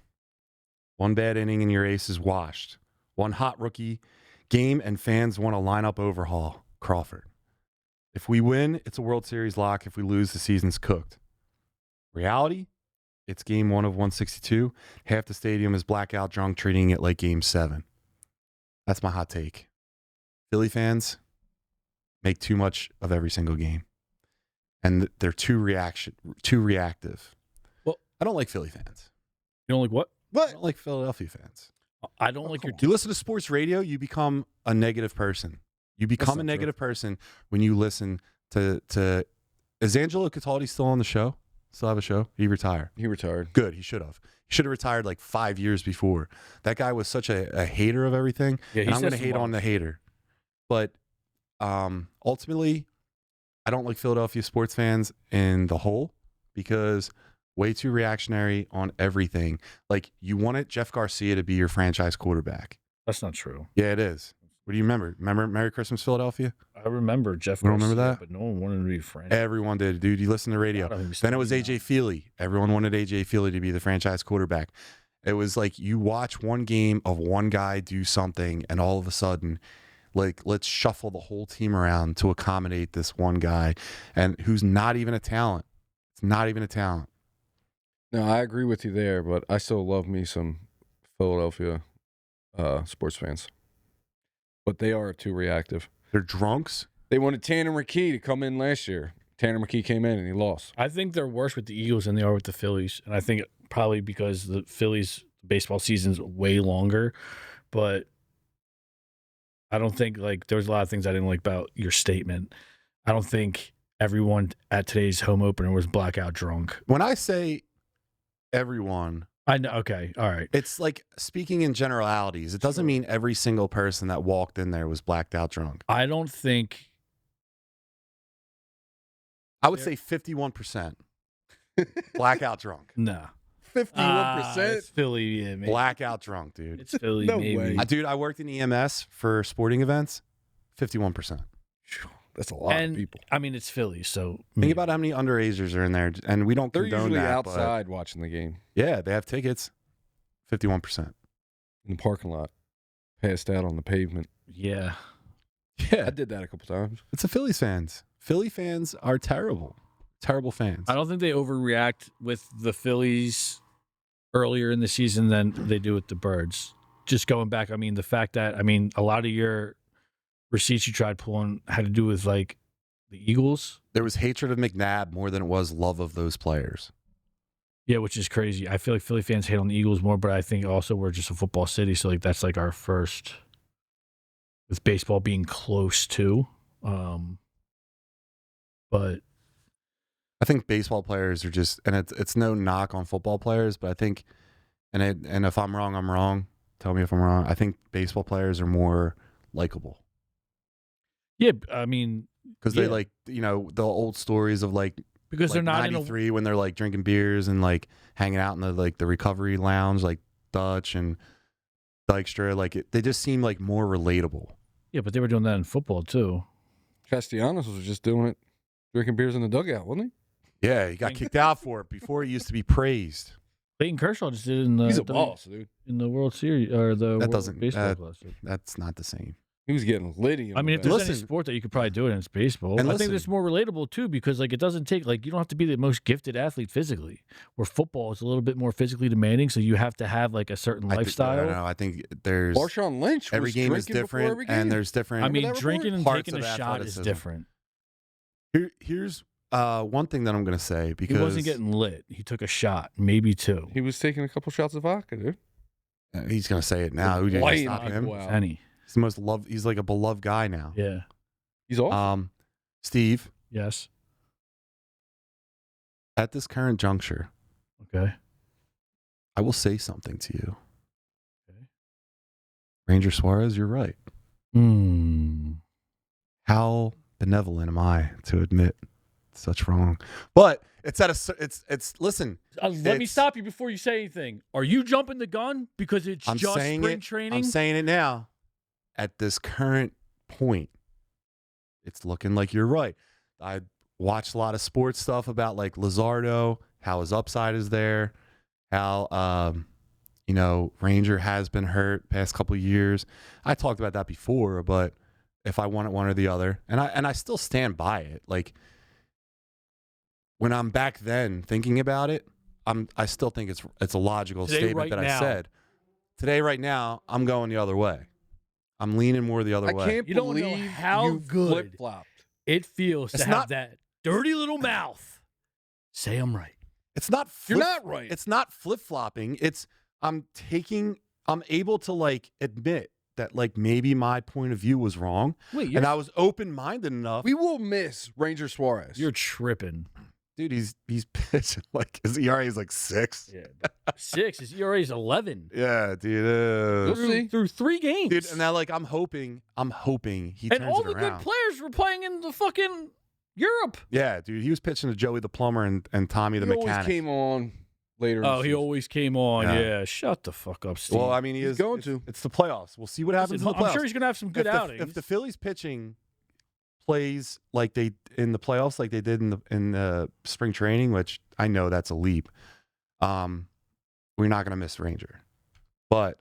One bad inning and your ace is washed. One hot rookie game and fans want a lineup overhaul. Crawford. If we win, it's a World Series lock. If we lose, the season's cooked. Reality, it's game 1 of 162. Half the stadium is blackout drunk, treating it like game 7. That's my hot take. Philly fans make too much of every single game. And they're too reactive. Well, I don't like Philly fans. You don't like what? I don't like Philadelphia fans. I don't like your You listen to sports radio, you become a negative person. You become a not negative person when you listen to is Angelo Cataldi still on the show? Still have a show? He retired. He retired. Good. He should have. He should have retired like 5 years before. That guy was such a hater of everything. Yeah, And I'm going to hate on the hater. But ultimately, I don't like Philadelphia sports fans in the whole because way too reactionary on everything. Like, you wanted Jeff Garcia to be your franchise quarterback. That's not true. Yeah, it is. What do you remember? Remember Merry Christmas, Philadelphia? I remember Jeff. You don't remember Garcia, that? But no one wanted to be friends. Everyone did, dude. You listen to radio. Then it was A.J. Feely. Everyone wanted A.J. Feely to be the franchise quarterback. It was like you watch one game of one guy do something, and all of a sudden, like, let's shuffle the whole team around to accommodate this one guy, and who's not even a talent. It's not even a talent. No, I agree with you there, but I still love me some Philadelphia sports fans. But they are too reactive. They're drunks. They wanted Tanner McKee to come in last year. Tanner McKee came in and he lost. I think they're worse with the Eagles than they are with the Phillies, and I think probably because the Phillies baseball season's way longer. But I don't think there's a lot of things I didn't like about your statement. I don't think everyone at today's home opener was blackout drunk. When I say everyone, I know. Okay, all right. it's like speaking in generalities. It doesn't mean every single person that walked in there was blacked out drunk. I don't think. I would say 51% blackout drunk. No. 51%. It's Philly, yeah, maybe. Blackout drunk, dude. It's Philly, No maybe. way. Dude, I worked in EMS for sporting events. 51%. That's a lot of people. I mean, it's Philly, so Think about how many underagers are in there, and we don't They're condone usually that. but outside watching the game yeah, they have tickets. 51%. in the parking lot, passed out on the pavement. Yeah. Yeah, I did that a couple times. it's the Phillies fans. Philly fans are terrible. Terrible fans. I don't think they overreact with the Phillies earlier in the season than they do with the Birds. Just going back, I mean, the fact that, a lot of your receipts you tried pulling had to do with, the Eagles. There was hatred of McNabb more than it was love of those players. Yeah, which is crazy. I feel like Philly fans hate on the Eagles more, but I think also we're just a football city, so, that's, our first, with baseball being close to. But I think baseball players are just, and it's no knock on football players, but I think, and if I'm wrong, I'm wrong. Tell me if I'm wrong. I think baseball players are more likable yeah, because Yeah. they the old stories of because they're not in a 93 when they're drinking beers and hanging out in the recovery lounge like Dutch and Dykstra. They just seem more relatable. yeah, but they were doing that in football too. Castellanos was just doing it, drinking beers in the dugout, wasn't Yeah, he got kicked out for it before he used to be praised. Clayton Kershaw just did it in the he? He's a boss, dude. in the World Series or the World doesn't- Baseball Classic. That's not the same. He was getting litty. If there's Listen- any sport that you could probably do it in, it's baseball. And I think listen- it's more relatable too because it doesn't take you don't have to be the most gifted athlete physically. Where football is a little bit more physically demanding, so you have to have a certain lifestyle. No, I think there's Marshawn Lynch. every was game is drinking before different, every game. and there's different. that drinking and Parts taking a of shot is athleticism. different. Here's one thing that I'm going to say because He wasn't getting lit. He took a shot, maybe two. He was taking a couple shots of vodka, dude. he's going to say it now. Who did Lighting stop up, him? wow. Penny. He's the most loved. He's a beloved guy now. Yeah. He's off. Steve, Yes. at this current juncture, Okay. I will say something to you. Okay. Ranger Suarez, you're right. How benevolent am I to admit such wrong? But it's at a. It's listen. Let me It's- stop you before you say anything. Are you jumping the gun because it's I'm just saying spring it. training? I'm saying it now. At this current point, it's looking like you're right. I watched a lot of sports stuff about Luzardo, how his upside is there, how Ranger has been hurt past couple of years. I talked about that before, but if I wanted one or the other, and I still stand by it. When I'm back then thinking about it, I still think it's a logical Today, statement right that now. I said. Today, right now, I'm going the other way. I'm leaning more the other I way. can't You don't know believe how you good- flip-flopped. It feels It's to not- have that dirty little mouth. Say I'm right. It's not. You're not right. It's not flip flopping. It's I'm able to admit that maybe my point of view was wrong, Wait, and I was open minded enough. We will miss Ranger Suarez. you're tripping. Dude, he's pitching his ERA is 6. Yeah. 6. His ERA is 11. Yeah, dude. You'll see. Through 3 games. Dude, and now I'm hoping he And turns all it the around. good players were playing in the fucking Europe. Yeah, dude, he was pitching to Joey the plumber and Tommy the He mechanic. always came on later. in Oh, the he season. always came on. Yeah. Yeah. Shut the fuck up, Steve. Well, I mean, He's going to. It's the playoffs. We'll see what happens in the playoffs. I'm sure he's going to have some good outings. If the Phillies pitching plays like they in the playoffs, like they did in the spring training, which I know that's a leap, we're not going to miss Ranger, but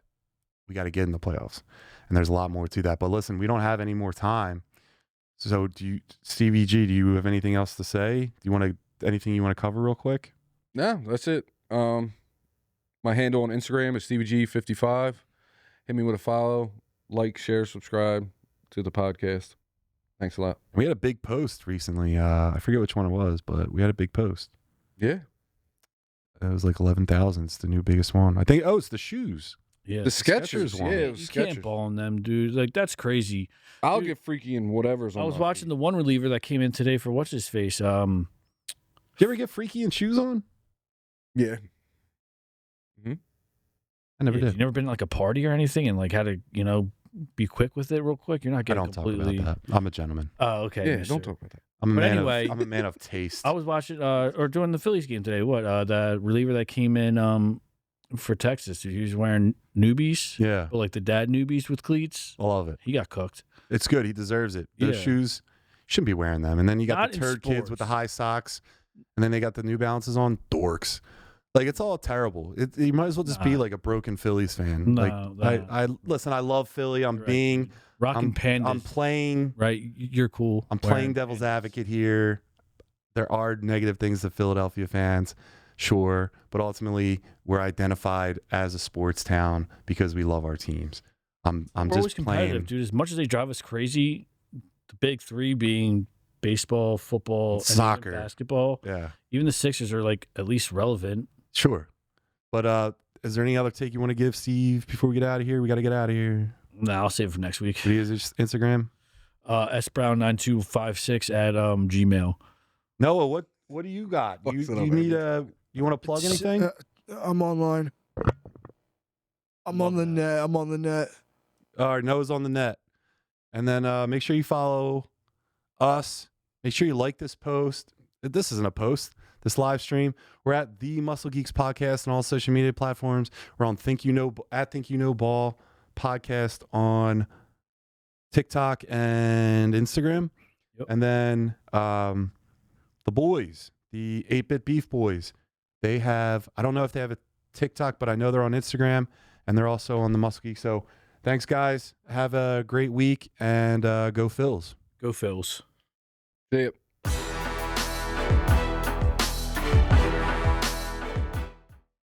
we got to get in the playoffs, and there's a lot more to that. But listen, we don't have any more time. So, Stevie G, do you have anything else to say? Anything you want to cover real quick? No, that's it. My handle on Instagram is StevieG55. Hit me with a follow, like, share, subscribe to the podcast. Thanks a lot. We had a big post recently. I forget which one it was, but we had a big post. Yeah. It was 11,000. It's the new biggest one. I think. Oh, it's the shoes. Yeah. The Skechers Skechers one. one. Yeah, it You was can't Skechers. ball on them, dude. Like, that's crazy. I'll Dude, get freaky in whatever's on I was my watching feet. the one reliever that came in today for what's his face. Do you ever get freaky in shoes on? Yeah. I never Yeah, did. You never been to, like, a party or anything and like had to, be quick with it real quick? You're not I getting don't completely. talk about that. I'm a gentleman. Oh, okay. Yeah, mister. don't talk about that. I'm a But man anyway- I'm a man of taste. I was watching or doing the Phillies game today. What the reliever that came in for Texas? He was wearing newbies, Yeah, but like the dad newbies with cleats. I love it. He got cooked. It's good. He deserves it. Those Yeah. shoes, shouldn't be wearing them. And then you got Not the in turd kids with the sports. high socks, and then they got the New Balances on. Dorks. Like, it's all terrible. You might as well just be Nah. like a broken Phillies fan. No, like no. I listen. I love Philly. I'm Right. being. Rocking pandas. I'm playing. right. You're cool. I'm wearing playing devil's pandas. advocate here. There are negative things to Philadelphia fans, sure, but ultimately we're identified as a sports town because we love our teams. I'm We're always just competitive, playing. dude. As much as they drive us crazy, the big three being baseball, football, and Soccer. basketball. Yeah, Even the Sixers are like at least relevant. sure. But is there any other take you want to give, Steve, before we get out of here? We got to get out of here. No, I'll save it for next week. What is his Instagram? sbrown9256 at Gmail. Noah, what do you got? You Fucks it up need every you want to plug anything? I'm online. I'm on the net. I'm on the net. All right, Noah's on the net. And then make sure you follow us. Make sure you like this post. This isn't a post, this live stream. We're at the Muscle Geeks Podcast on all social media platforms. We're on Think You Know Ball Podcast on TikTok and Instagram. Yep. And then the boys, the 8-Bit Beef Boys, they have, I don't know if they have a TikTok, but I know they're on Instagram, and they're also on the Muscle Geek. So thanks, guys. Have a great week, and go Phils. Go Phils. See ya.